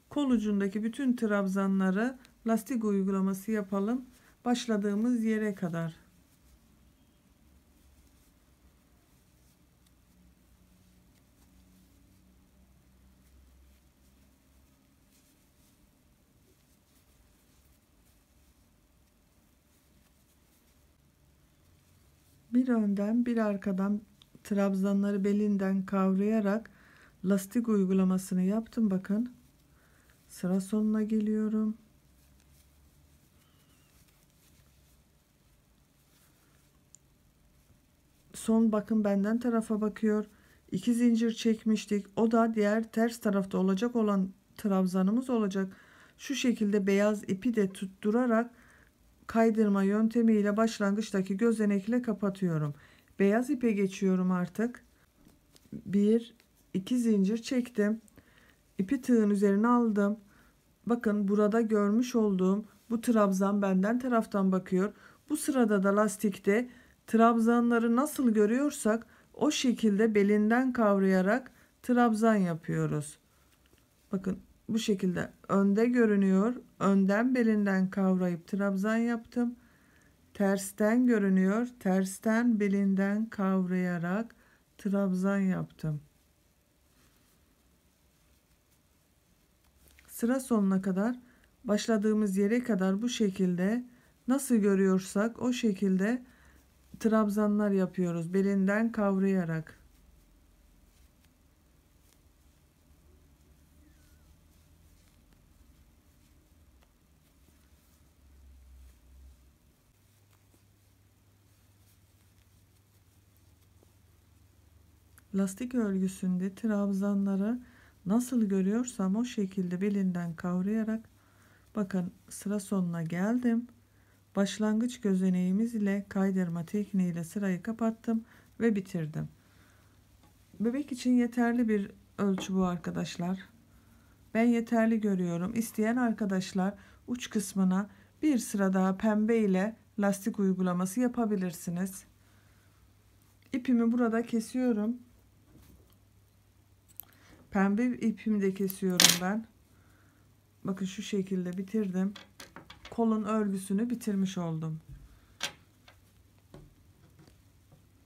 kol ucundaki bütün trabzanları lastik uygulaması yapalım. Başladığımız yere kadar. Bir önden bir arkadan trabzanları belinden kavrayarak lastik uygulamasını yaptım bakın. Sıra sonuna geliyorum. Son bakın benden tarafa bakıyor. 2 zincir çekmiştik. O da diğer ters tarafta olacak olan trabzanımız olacak. Şu şekilde beyaz ipi de tutturarak kaydırma yöntemiyle başlangıçtaki gözenekle kapatıyorum. Beyaz ipe geçiyorum artık. 1-2 zincir çektim. İpi tığın üzerine aldım. Bakın burada görmüş olduğum bu trabzan benden taraftan bakıyor. Bu sırada da lastikte trabzanları nasıl görüyorsak o şekilde belinden kavrayarak trabzan yapıyoruz. Bakın bu şekilde önde görünüyor. Önden belinden kavrayıp trabzan yaptım. Tersten görünüyor. Tersten belinden kavrayarak trabzan yaptım. Sıra sonuna kadar başladığımız yere kadar bu şekilde nasıl görüyorsak o şekilde trabzanlar yapıyoruz belinden kavrayarak. Lastik örgüsünde trabzanları nasıl görüyorsam o şekilde belinden kavrayarak bakın sıra sonuna geldim. Başlangıç gözeneğimiz ile kaydırma tekniğiyle sırayı kapattım ve bitirdim. Bebek için yeterli bir ölçü bu arkadaşlar. Ben yeterli görüyorum. İsteyen arkadaşlar uç kısmına bir sıra daha pembe ile lastik uygulaması yapabilirsiniz. İpimi burada kesiyorum. Pembe ipimi de kesiyorum ben. Bakın şu şekilde bitirdim. Kolun örgüsünü bitirmiş oldum.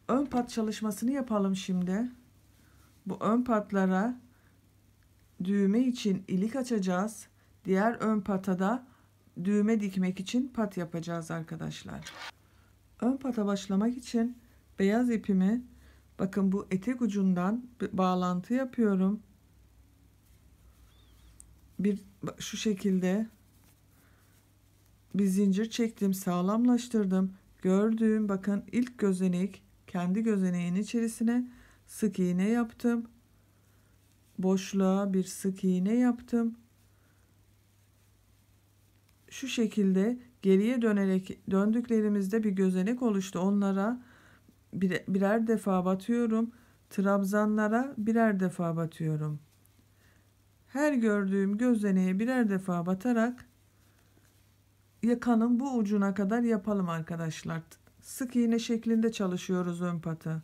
Ön pat çalışmasını yapalım şimdi. Bu ön patlara düğme için ilik açacağız. Diğer ön pata da düğme dikmek için pat yapacağız arkadaşlar. Ön pata başlamak için beyaz ipimi, bakın bu etek ucundan bir bağlantı yapıyorum. Şu şekilde bir zincir çektim, sağlamlaştırdım. Gördüğüm bakın ilk gözenek, kendi gözeneğin içerisine sık iğne yaptım. Boşluğa bir sık iğne yaptım. Şu şekilde geriye dönerek döndüklerimizde bir gözenek oluştu. Onlara birer defa batıyorum. Trabzanlara birer defa batıyorum. Her gördüğüm gözeneğe birer defa batarak yakanın bu ucuna kadar yapalım arkadaşlar. Sık iğne şeklinde çalışıyoruz ön patı.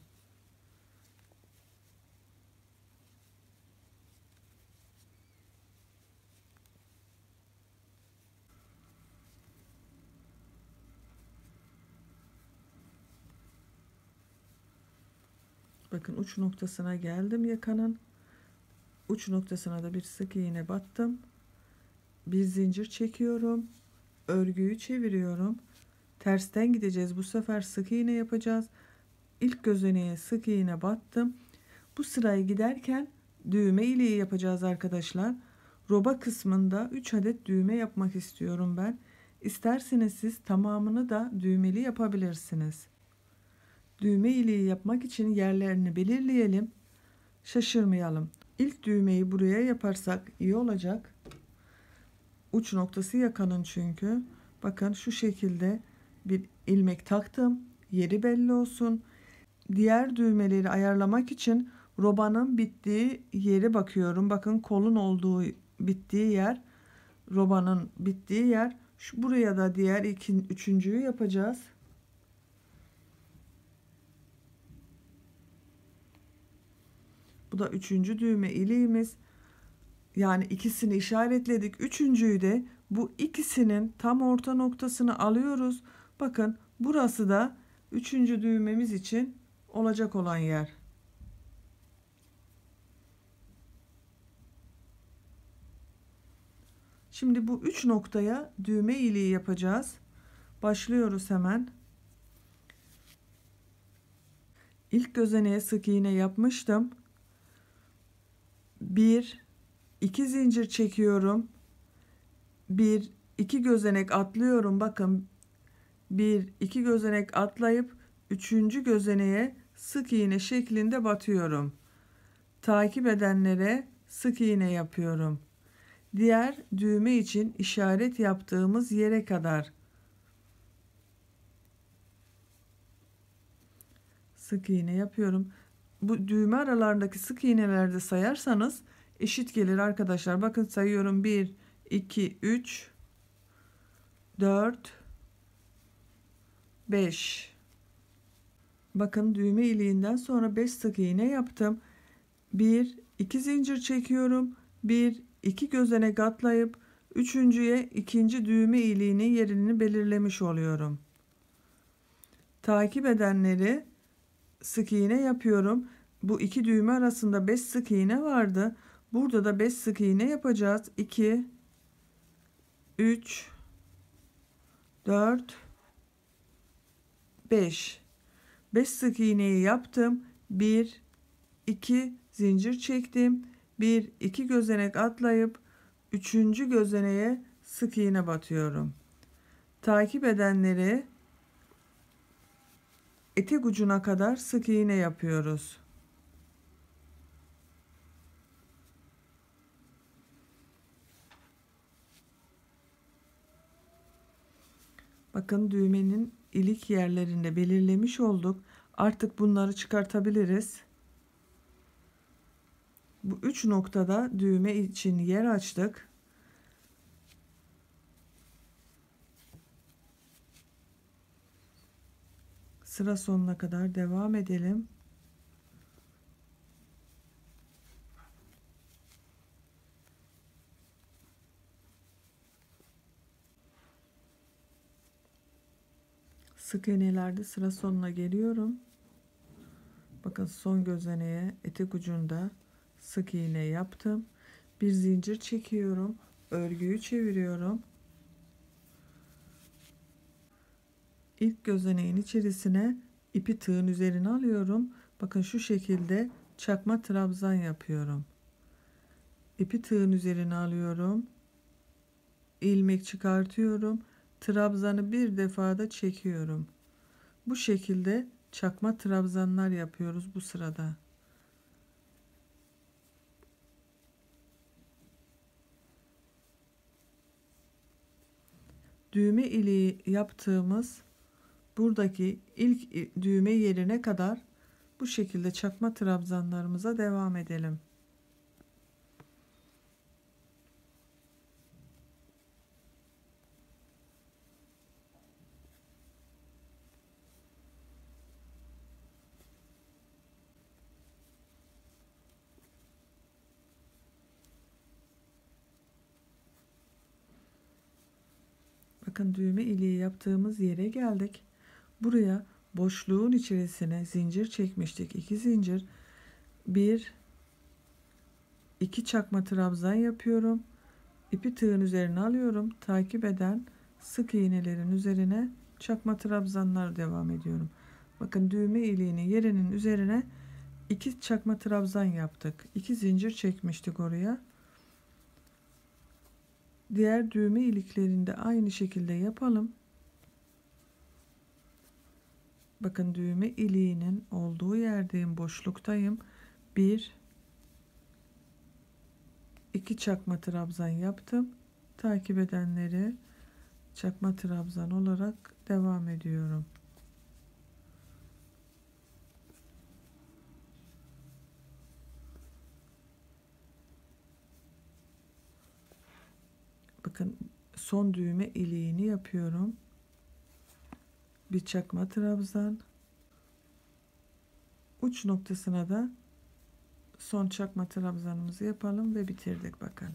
Bakın uç noktasına geldim yakanın. Uç noktasına da bir sık iğne battım. Bir zincir çekiyorum. Örgüyü çeviriyorum. Tersten gideceğiz. Bu sefer sık iğne yapacağız. İlk gözeneğe sık iğne battım. Bu sırayı giderken düğme iliği yapacağız arkadaşlar. Roba kısmında 3 adet düğme yapmak istiyorum ben. İsterseniz siz tamamını da düğmeli yapabilirsiniz. Düğme iliği yapmak için yerlerini belirleyelim. Şaşırmayalım. İlk düğmeyi buraya yaparsak iyi olacak. Uç noktası yakanın çünkü. Bakın şu şekilde bir ilmek taktım. Yeri belli olsun. Diğer düğmeleri ayarlamak için robanın bittiği yere bakıyorum. Bakın kolun olduğu bittiği yer, robanın bittiği yer. Buraya da diğer üçüncüyü yapacağız. Bu da üçüncü düğme iliğimiz. Yani ikisini işaretledik. Üçüncüyü de bu ikisinin tam orta noktasını alıyoruz. Bakın burası da üçüncü düğmemiz için olacak olan yer. Şimdi bu üç noktaya düğme iliği yapacağız. Başlıyoruz hemen. İlk gözeneğe sık iğne yapmıştım. 2 zincir çekiyorum. 2 gözenek atlıyorum. Bakın 2 gözenek atlayıp 3. gözeneğe sık iğne şeklinde batıyorum. Takip edenlere sık iğne yapıyorum. Diğer düğme için işaret yaptığımız yere kadar sık iğne yapıyorum. Bu düğme aralarındaki sık iğnelerde sayarsanız eşit gelir arkadaşlar. Bakın sayıyorum. 1, 2, 3, 4, 5. Bakın düğme iliğinden sonra 5 sık iğne yaptım. 2 zincir çekiyorum. 2 gözenek atlayıp üçüncüye ikinci düğme iliğinin yerini belirlemiş oluyorum. Takip edenleri sık iğne yapıyorum. Bu iki düğme arasında 5 sık iğne vardı. Burada da 5 sık iğne yapacağız. 2, 3, 4, 5. 5 sık iğneyi yaptım. 2 zincir çektim. 2 gözenek atlayıp 3. gözeneğe sık iğne batıyorum. Takip edenleri etek ucuna kadar sık iğne yapıyoruz. Bakın düğmenin ilik yerlerinde belirlemiş olduk. Artık bunları çıkartabiliriz. Bu 3 noktada düğme için yer açtık. sıra sonuna kadar devam edelim. Sık iğnelerde sıra sonuna geliyorum. Bakın son gözeneğe etek ucunda sık iğne yaptım. Bir zincir çekiyorum. Örgüyü çeviriyorum. İlk gözeneğin içerisine ipi tığın üzerine alıyorum. Bakın şu şekilde çakma trabzan yapıyorum. İpi tığın üzerine alıyorum. İlmek çıkartıyorum. Trabzanı bir defada çekiyorum. Bu şekilde çakma trabzanlar yapıyoruz bu sırada. Düğme iliği yaptığımız buradaki ilk düğme yerine kadar bu şekilde çakma trabzanlarımıza devam edelim. Bakın düğme iliği yaptığımız yere geldik. Buraya boşluğun içerisine zincir çekmiştik. 2 zincir, 1 2 çakma trabzan yapıyorum. İpi tığın üzerine alıyorum. Takip eden sık iğnelerin üzerine çakma trabzanlar devam ediyorum. Bakın düğme iliğinin yerinin üzerine 2 çakma trabzan yaptık. 2 zincir çekmiştik oraya. Diğer düğme iliklerinde aynı şekilde yapalım. Bakın düğme iliğinin olduğu yerdeyim, boşluktayım. 1 2 çakma trabzan yaptım. Takip edenleri çakma trabzan olarak devam ediyorum. Bakın son düğme iliğini yapıyorum. Bir çakma trabzan. Uç noktasına da son çakma trabzanımızı yapalım ve bitirdik bakın.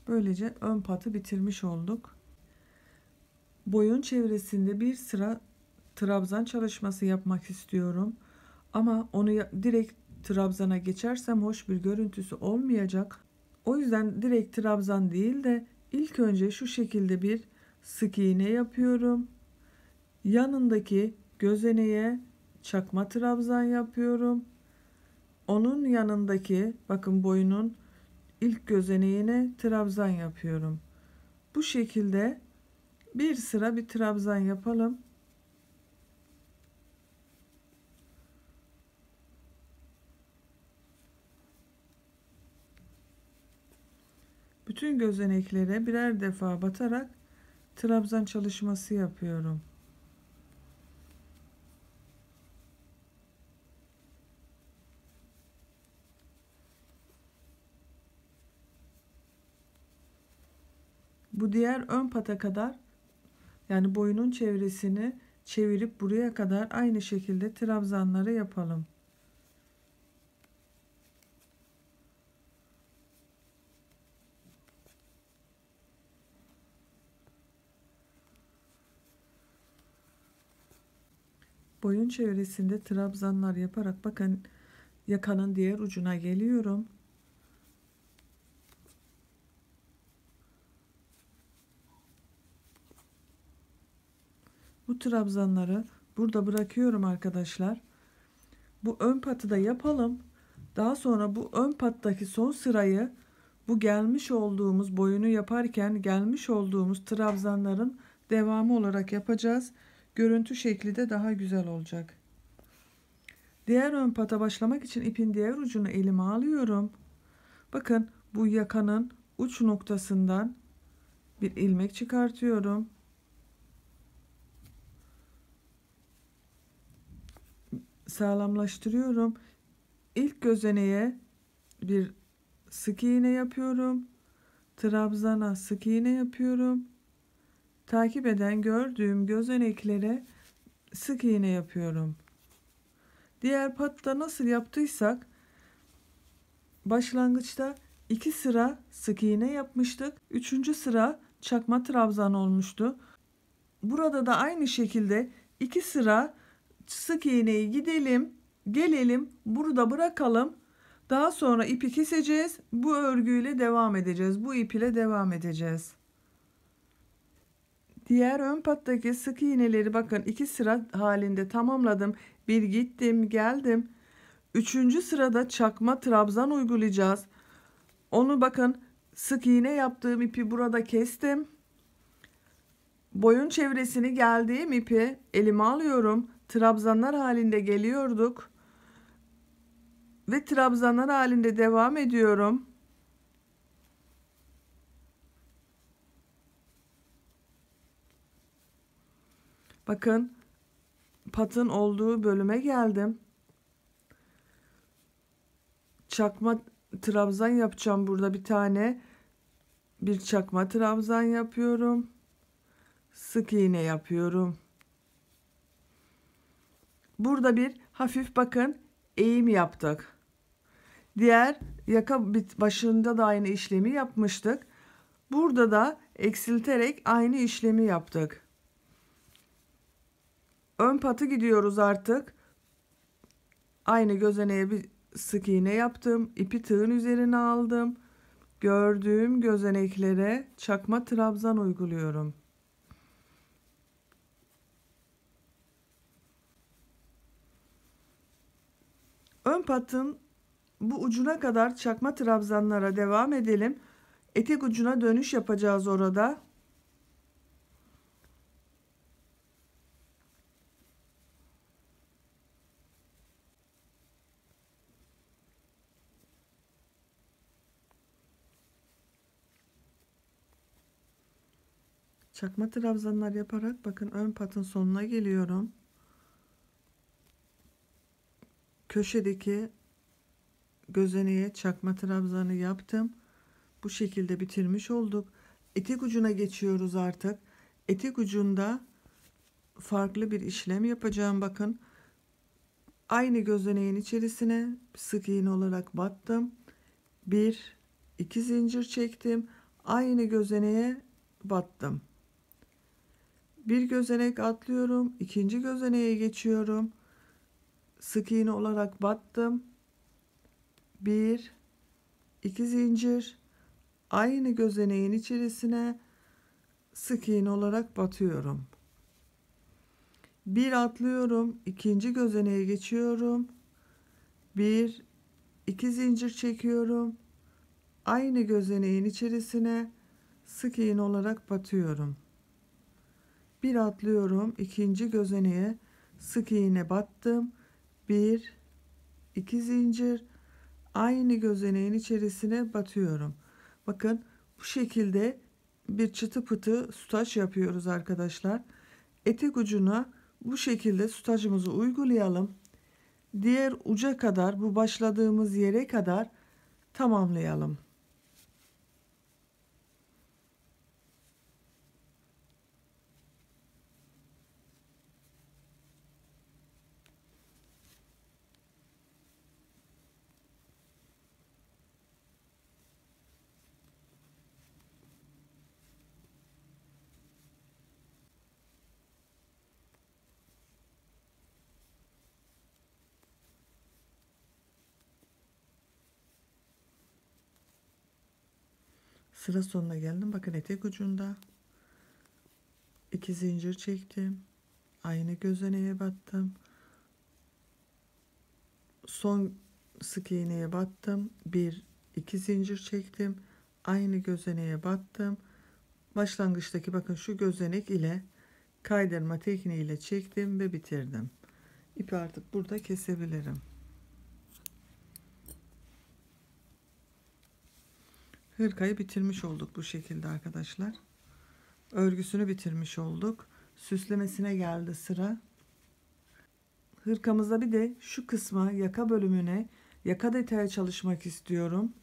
Böylece ön patı bitirmiş olduk. Boyun çevresinde bir sıra trabzan çalışması yapmak istiyorum. Ama onu direkt trabzana geçersem hoş bir görüntüsü olmayacak. O yüzden direkt trabzan değil de ilk önce şu şekilde bir sık iğne yapıyorum. Yanındaki gözeneğe çakma trabzan yapıyorum. Onun yanındaki bakın boyunun ilk gözeneğine trabzan yapıyorum. Bu şekilde bir sıra bir trabzan yapalım. Bütün gözeneklere birer defa batarak trabzan çalışması yapıyorum. Bu diğer ön pata kadar, yani boyunun çevresini çevirip buraya kadar aynı şekilde trabzanları yapalım. Boyun çevresinde trabzanlar yaparak bakın yakanın diğer ucuna geliyorum. Bu trabzanları burada bırakıyorum arkadaşlar. Bu ön patı da yapalım. Daha sonra bu ön pattaki son sırayı bu gelmiş olduğumuz boyunu yaparken gelmiş olduğumuz trabzanların devamı olarak yapacağız. Görüntü şekli de daha güzel olacak. Diğer ön pata başlamak için ipin diğer ucunu elime alıyorum. Bakın bu yakanın uç noktasından bir ilmek çıkartıyorum. Sağlamlaştırıyorum. İlk gözeneğe bir sık iğne yapıyorum. Trabzana sık iğne yapıyorum. Takip eden gördüğüm gözeneklere sık iğne yapıyorum. Diğer patta nasıl yaptıysak başlangıçta 2 sıra sık iğne yapmıştık. 3. sıra çakma trabzan olmuştu. Burada da aynı şekilde 2 sıra sık iğneyi gelelim, burada bırakalım. Daha sonra ipi keseceğiz. Bu örgüyle devam edeceğiz. Bu ip ile devam edeceğiz. Diğer ön pattaki sık iğneleri bakın 2 sıra halinde tamamladım. Bir gittim, geldim. 3. sırada çakma trabzan uygulayacağız. Onu bakın sık iğne yaptığım ipi burada kestim. Boyun çevresini geldiğim ipi elime alıyorum. Trabzanlar halinde geliyorduk. Ve trabzanlar halinde devam ediyorum. Bakın patın olduğu bölüme geldim. Çakma trabzan yapacağım burada bir tane. Bir çakma trabzan yapıyorum. Sık iğne yapıyorum. Burada bir hafif bakın eğim yaptık. Diğer yaka başında da aynı işlemi yapmıştık. Burada da eksilterek aynı işlemi yaptık. Ön patı gidiyoruz artık. Aynı gözeneğe bir sık iğne yaptım. İpi tığın üzerine aldım. Gördüğüm gözeneklere çakma trabzan uyguluyorum. Ön patın bu ucuna kadar çakma trabzanlara devam edelim. Etek ucuna dönüş yapacağız orada. Çakma trabzanlar yaparak bakın ön patın sonuna geliyorum. Köşedeki gözeneğe çakma trabzanı yaptım. Bu şekilde bitirmiş olduk. Etek ucuna geçiyoruz artık. Etek ucunda farklı bir işlem yapacağım. Bakın aynı gözeneğin içerisine sık iğne olarak battım. 1 2 zincir çektim. Aynı gözeneğe battım. Bir gözenek atlıyorum. İkinci gözeneğe geçiyorum. Sık iğne olarak battım. 1 2 zincir. Aynı gözeneğin içerisine sık iğne olarak batıyorum. Bir atlıyorum. İkinci gözeneğe geçiyorum. 1 2 zincir çekiyorum. Aynı gözeneğin içerisine sık iğne olarak batıyorum. Bir atlıyorum. İkinci gözeneğe sık iğne battım. 1 2 zincir. Aynı gözeneğin içerisine batıyorum. Bakın bu şekilde bir çıtı pıtı sütaç yapıyoruz arkadaşlar. Etek ucuna bu şekilde sütacımızı uygulayalım. Diğer uca kadar, bu başladığımız yere kadar tamamlayalım. Sıra sonuna geldim. Bakın etek ucunda 2 zincir çektim. Aynı gözeneğe battım. Son sık iğneye battım. 1 2 zincir çektim. Aynı gözeneğe battım. Başlangıçtaki bakın şu gözenek ile kaydırma tekniğiyle çektim ve bitirdim. İpi artık burada kesebilirim. Hırkayı bitirmiş olduk bu şekilde arkadaşlar. Örgüsünü bitirmiş olduk. Süslemesine geldi sıra. Hırkamızda bir de şu kısma, yaka bölümüne yaka detayı çalışmak istiyorum.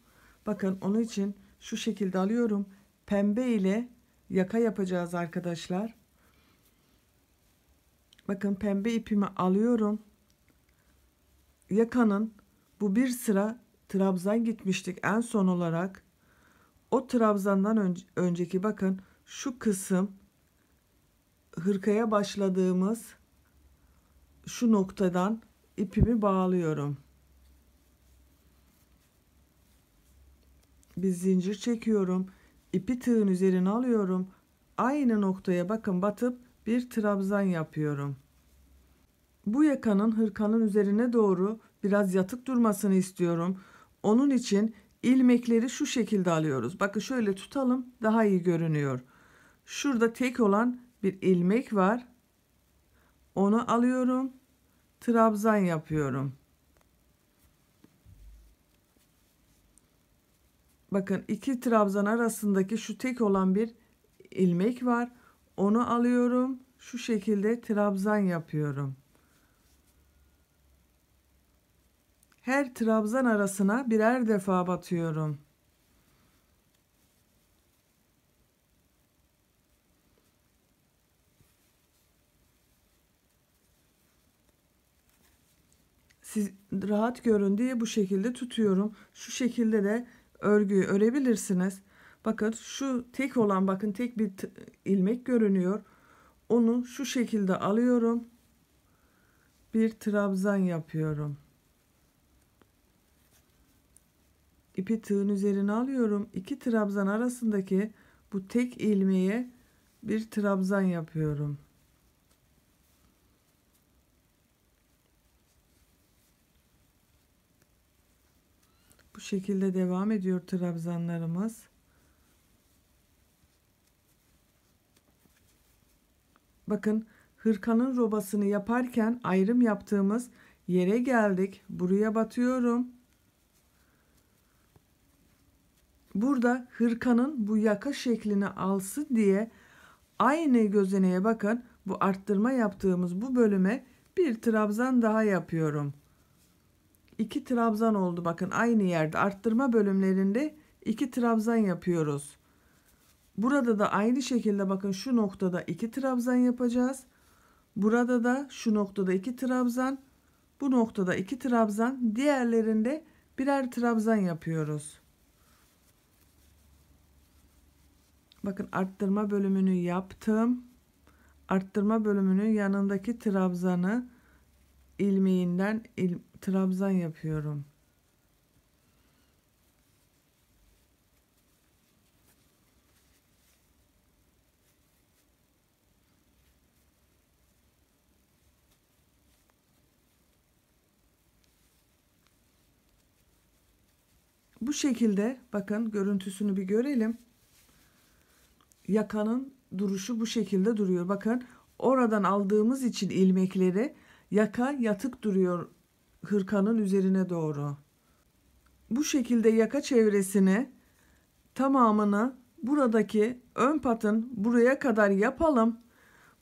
Bakın onun için şu şekilde alıyorum. Pembe ile yaka yapacağız arkadaşlar. Bakın pembe ipimi alıyorum. Yakanın bu bir sıra trabzan gitmiştik en son olarak. O trabzandan önceki bakın şu kısım hırkaya başladığımız şu noktadan ipimi bağlıyorum. Bir zincir çekiyorum. İpi tığın üzerine alıyorum. Aynı noktaya bakın batıp bir trabzan yapıyorum. Bu yakanın hırkanın üzerine doğru biraz yatık durmasını istiyorum. Onun için ilmekleri şu şekilde alıyoruz. Bakın şöyle tutalım, daha iyi görünüyor. Şurada tek olan bir ilmek var. Onu alıyorum. Trabzan yapıyorum. Bakın iki trabzan arasındaki şu tek olan bir ilmek var. Onu alıyorum. Şu şekilde trabzan yapıyorum. Her trabzan arasına birer defa batıyorum. Siz rahat görün diye bu şekilde tutuyorum. Şu şekilde de örgüyü örebilirsiniz. Bakın şu tek olan bakın tek bir ilmek görünüyor. Onu şu şekilde alıyorum. Bir trabzan yapıyorum. İpi tığın üzerine alıyorum. İki trabzan arasındaki bu tek ilmeğe bir trabzan yapıyorum. Bu şekilde devam ediyor trabzanlarımız. Bakın hırkanın robasını yaparken ayrım yaptığımız yere geldik. Buraya batıyorum. Burada hırkanın bu yaka şeklini alsın diye aynı gözeneğe bakın bu arttırma yaptığımız bu bölüme bir trabzan daha yapıyorum. 2 trabzan oldu bakın aynı yerde arttırma bölümlerinde 2 trabzan yapıyoruz. Burada da aynı şekilde bakın şu noktada 2 trabzan yapacağız. Burada da şu noktada 2 trabzan, bu noktada 2 trabzan, diğerlerinde birer trabzan yapıyoruz. Bakın arttırma bölümünü yaptım. Arttırma bölümünün yanındaki trabzanı ilmeğinden trabzan yapıyorum. Bu şekilde bakın görüntüsünü bir görelim. Yakanın duruşu bu şekilde duruyor. Bakın oradan aldığımız için ilmekleri yaka yatık duruyor hırkanın üzerine doğru. Bu şekilde yaka çevresini tamamını buradaki ön patın buraya kadar yapalım.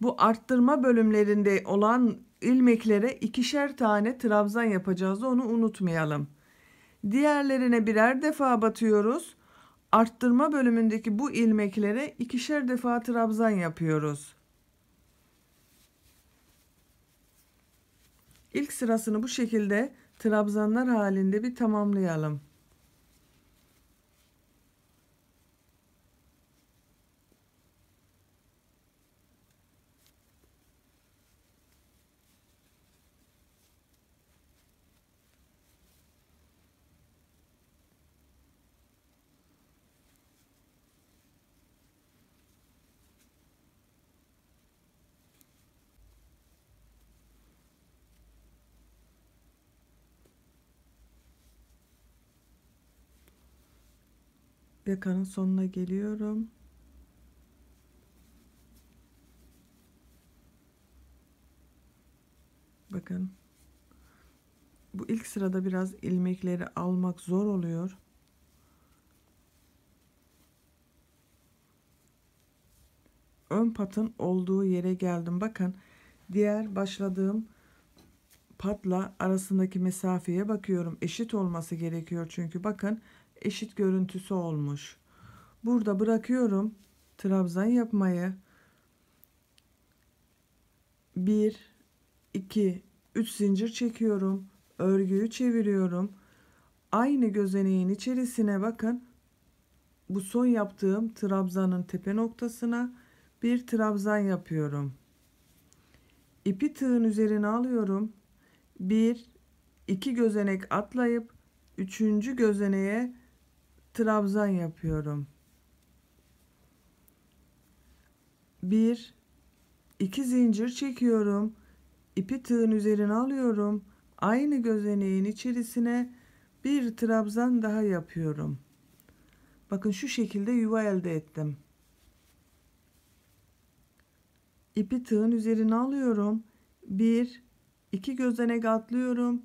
Bu arttırma bölümlerinde olan ilmeklere ikişer tane trabzan yapacağız. Onu unutmayalım. Diğerlerine birer defa batıyoruz. Arttırma bölümündeki bu ilmeklere ikişer defa trabzan yapıyoruz. İlk sırasını bu şekilde trabzanlar halinde bir tamamlayalım. Yakanın sonuna geliyorum. Bakın. Bu ilk sırada biraz ilmekleri almak zor oluyor. Ön patın olduğu yere geldim. Bakın diğer başladığım patla arasındaki mesafeye bakıyorum. Eşit olması gerekiyor çünkü bakın eşit görüntüsü olmuş. Burada bırakıyorum trabzan yapmayı. 1 2, 3 zincir çekiyorum. Örgüyü çeviriyorum. Aynı gözeneğin içerisine bakın, bu son yaptığım trabzanın tepe noktasına bir trabzan yapıyorum. İpi tığın üzerine alıyorum. 1, 2 gözenek atlayıp 3. gözeneğe trabzan yapıyorum. 1, 2 zincir çekiyorum. İpi tığın üzerine alıyorum. Aynı gözeneğin içerisine bir trabzan daha yapıyorum. Bakın şu şekilde yuva elde ettim. İpi tığın üzerine alıyorum. 1, 2 gözenek atlıyorum.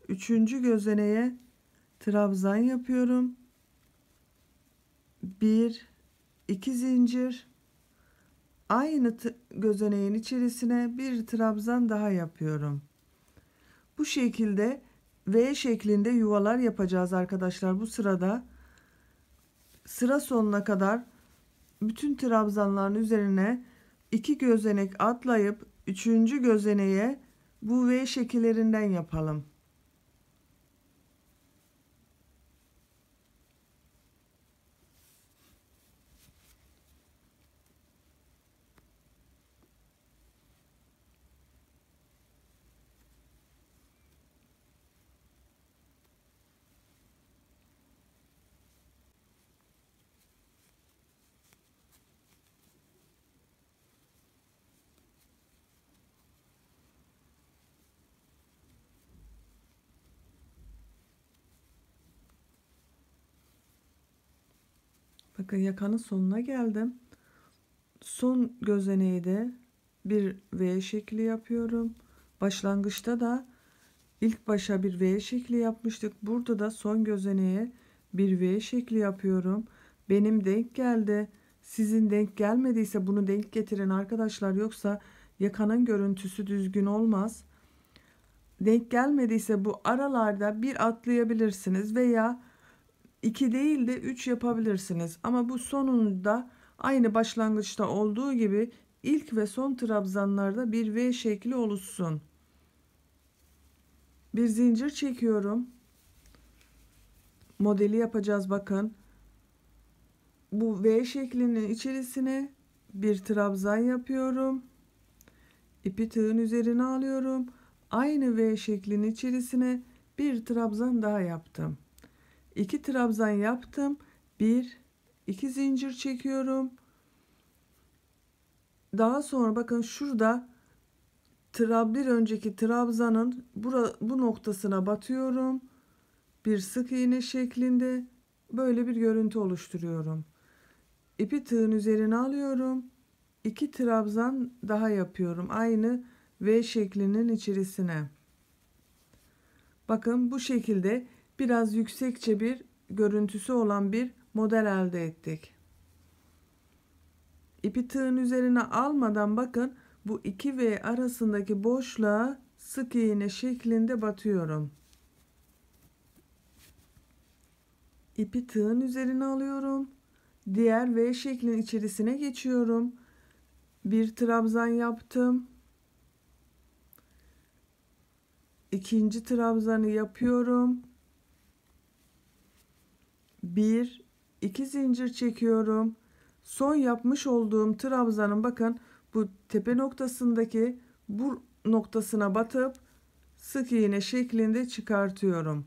3. gözeneğe trabzan yapıyorum. 1, 2 zincir. Aynı gözeneğin içerisine bir trabzan daha yapıyorum. Bu şekilde V şeklinde yuvalar yapacağız arkadaşlar. Bu sırada sıra sonuna kadar bütün trabzanların üzerine 2 gözenek atlayıp 3. gözeneğe bu V şekillerinden yapalım. Bakın yakanın sonuna geldim. Son gözeneği de bir V şekli yapıyorum. Başlangıçta da ilk başa bir V şekli yapmıştık. Burada da son gözeneğe bir V şekli yapıyorum. Benim denk geldi. Sizin denk gelmediyse bunu denk getirin arkadaşlar. Yoksa yakanın görüntüsü düzgün olmaz. Denk gelmediyse bu aralarda bir atlayabilirsiniz veya 2 değil de 3 yapabilirsiniz. Ama bu sonunda aynı başlangıçta olduğu gibi ilk ve son trabzanlarda bir V şekli oluşsun. Bir zincir çekiyorum. Modeli yapacağız bakın. Bu V şeklinin içerisine bir trabzan yapıyorum. İpi tığın üzerine alıyorum. Aynı V şeklinin içerisine bir trabzan daha yaptım. 2 trabzan yaptım. 1, 2 zincir çekiyorum. Daha sonra bakın şurada bir önceki trabzanın bu noktasına batıyorum. Bir sık iğne şeklinde böyle bir görüntü oluşturuyorum. İpi tığın üzerine alıyorum. 2 trabzan daha yapıyorum. Aynı V şeklinin içerisine. Bakın bu şekilde biraz yüksekçe bir görüntüsü olan bir model elde ettik. İpi tığın üzerine almadan bakın bu 2 V arasındaki boşluğa sık iğne şeklinde batıyorum. İpi tığın üzerine alıyorum. Diğer V şeklin içerisine geçiyorum. Bir trabzan yaptım. İkinci trabzanı yapıyorum. 1, 2 zincir çekiyorum. Son yapmış olduğum trabzanın bakın bu tepe noktasındaki bu noktasına batıp sık iğne şeklinde çıkartıyorum.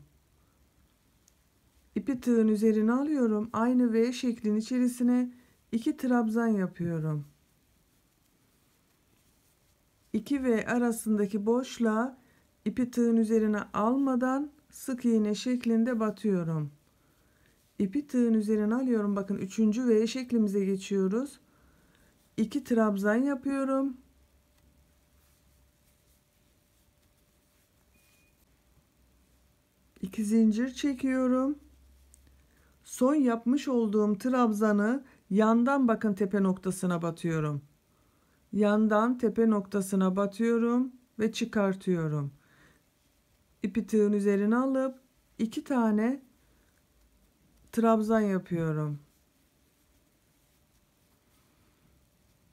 İpi tığın üzerine alıyorum. Aynı V şeklin içerisine 2 trabzan yapıyorum. 2 V arasındaki boşluğa ipi tığın üzerine almadan sık iğne şeklinde batıyorum. İpi tığın üzerine alıyorum. Bakın 3. V şeklimize geçiyoruz. 2 trabzan yapıyorum. 2 zincir çekiyorum. Son yapmış olduğum trabzanı yandan bakın tepe noktasına batıyorum. Yandan tepe noktasına batıyorum ve çıkartıyorum. İpi tığın üzerine alıp 2 tane trabzan yapıyorum.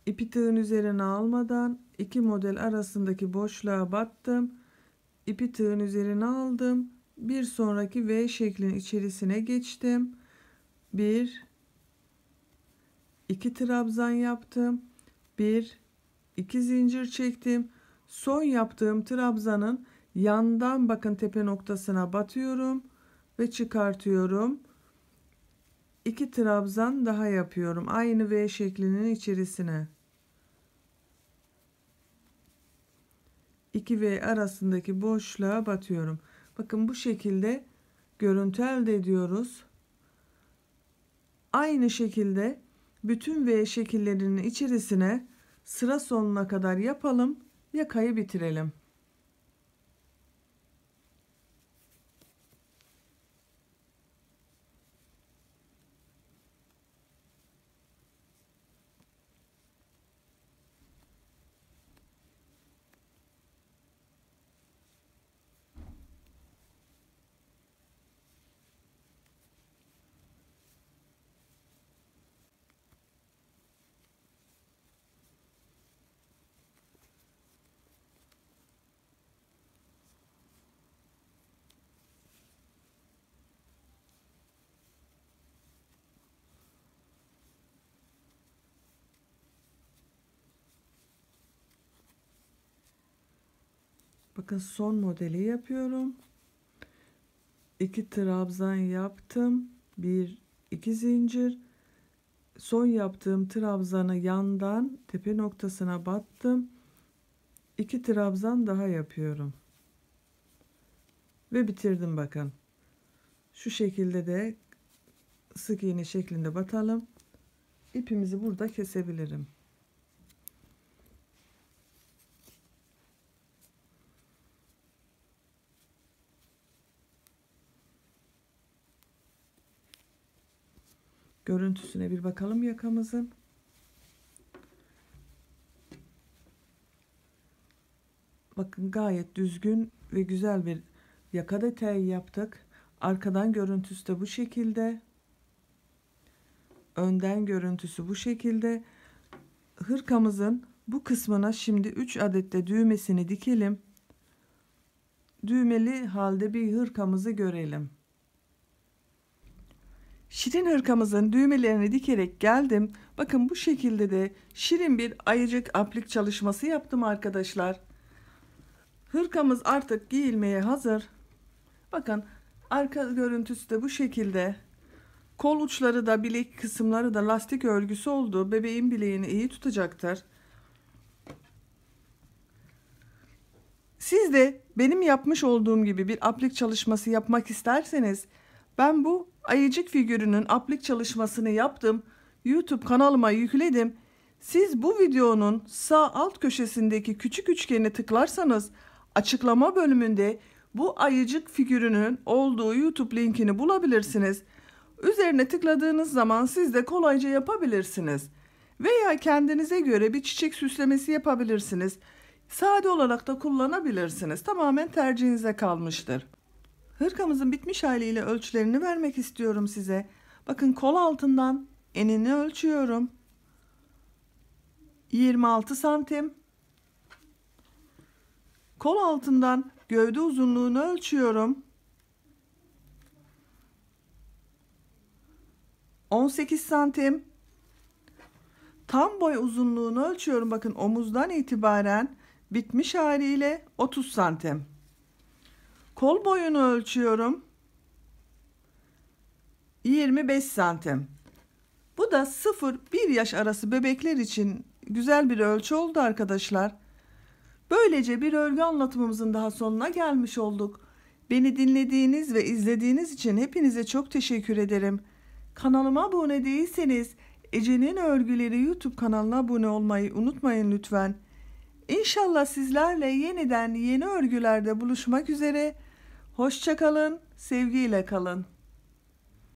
İpi tığın üzerine almadan iki model arasındaki boşluğa battım. İpi tığın üzerine aldım. Bir sonraki V şeklin içerisine geçtim. 1 2 trabzan yaptım. 1 2 zincir çektim. Son yaptığım trabzanın yandan bakın tepe noktasına batıyorum ve çıkartıyorum. 2 trabzan daha yapıyorum aynı V şeklinin içerisine. 2 V arasındaki boşluğa batıyorum. Bakın bu şekilde görüntü elde ediyoruz. Aynı şekilde bütün V şekillerinin içerisine sıra sonuna kadar yapalım. Yakayı bitirelim. Bakın son modeli yapıyorum. 2 trabzan yaptım. 1 2 zincir. Son yaptığım trabzanı yandan tepe noktasına battım. 2 trabzan daha yapıyorum. Ve bitirdim bakın. Şu şekilde de sık iğne şeklinde batalım. İpimizi burada kesebilirim. Görüntüsüne bir bakalım yakamızın. Bakın gayet düzgün ve güzel bir yaka detayı yaptık. Arkadan görüntüsü de bu şekilde. Önden görüntüsü bu şekilde. Hırkamızın bu kısmına şimdi 3 adet de düğmesini dikelim. Düğmeli halde bir hırkamızı görelim. Şirin hırkamızın düğmelerini dikerek geldim. Bakın bu şekilde de şirin bir ayıcık aplik çalışması yaptım arkadaşlar. Hırkamız artık giyilmeye hazır. Bakın arka görüntüsü de bu şekilde. Kol uçları da bilek kısımları da lastik örgüsü oldu. Bebeğin bileğini iyi tutacaktır. Siz de benim yapmış olduğum gibi bir aplik çalışması yapmak isterseniz ben bu ayıcık figürünün aplik çalışmasını yaptım. YouTube kanalıma yükledim. Siz bu videonun sağ alt köşesindeki küçük üçgeni tıklarsanız açıklama bölümünde bu ayıcık figürünün olduğu YouTube linkini bulabilirsiniz. Üzerine tıkladığınız zaman siz de kolayca yapabilirsiniz. Veya kendinize göre bir çiçek süslemesi yapabilirsiniz. Sade olarak da kullanabilirsiniz. Tamamen tercihinize kalmıştır. Hırkamızın bitmiş haliyle ölçülerini vermek istiyorum size. Bakın kol altından enini ölçüyorum. 26 santim. Kol altından gövde uzunluğunu ölçüyorum. 18 santim. Tam boy uzunluğunu ölçüyorum. Bakın omuzdan itibaren bitmiş haliyle 30 santim. Kol boyunu ölçüyorum. 25 santim. Bu da 0-1 yaş arası bebekler için güzel bir ölçü oldu arkadaşlar. Böylece bir örgü anlatımımızın daha sonuna gelmiş olduk. Beni dinlediğiniz ve izlediğiniz için hepinize çok teşekkür ederim. Kanalıma abone değilseniz Ece'nin Örgüleri YouTube kanalına abone olmayı unutmayın lütfen. İnşallah sizlerle yeniden yeni örgülerde buluşmak üzere. Hoşça kalın, sevgiyle kalın.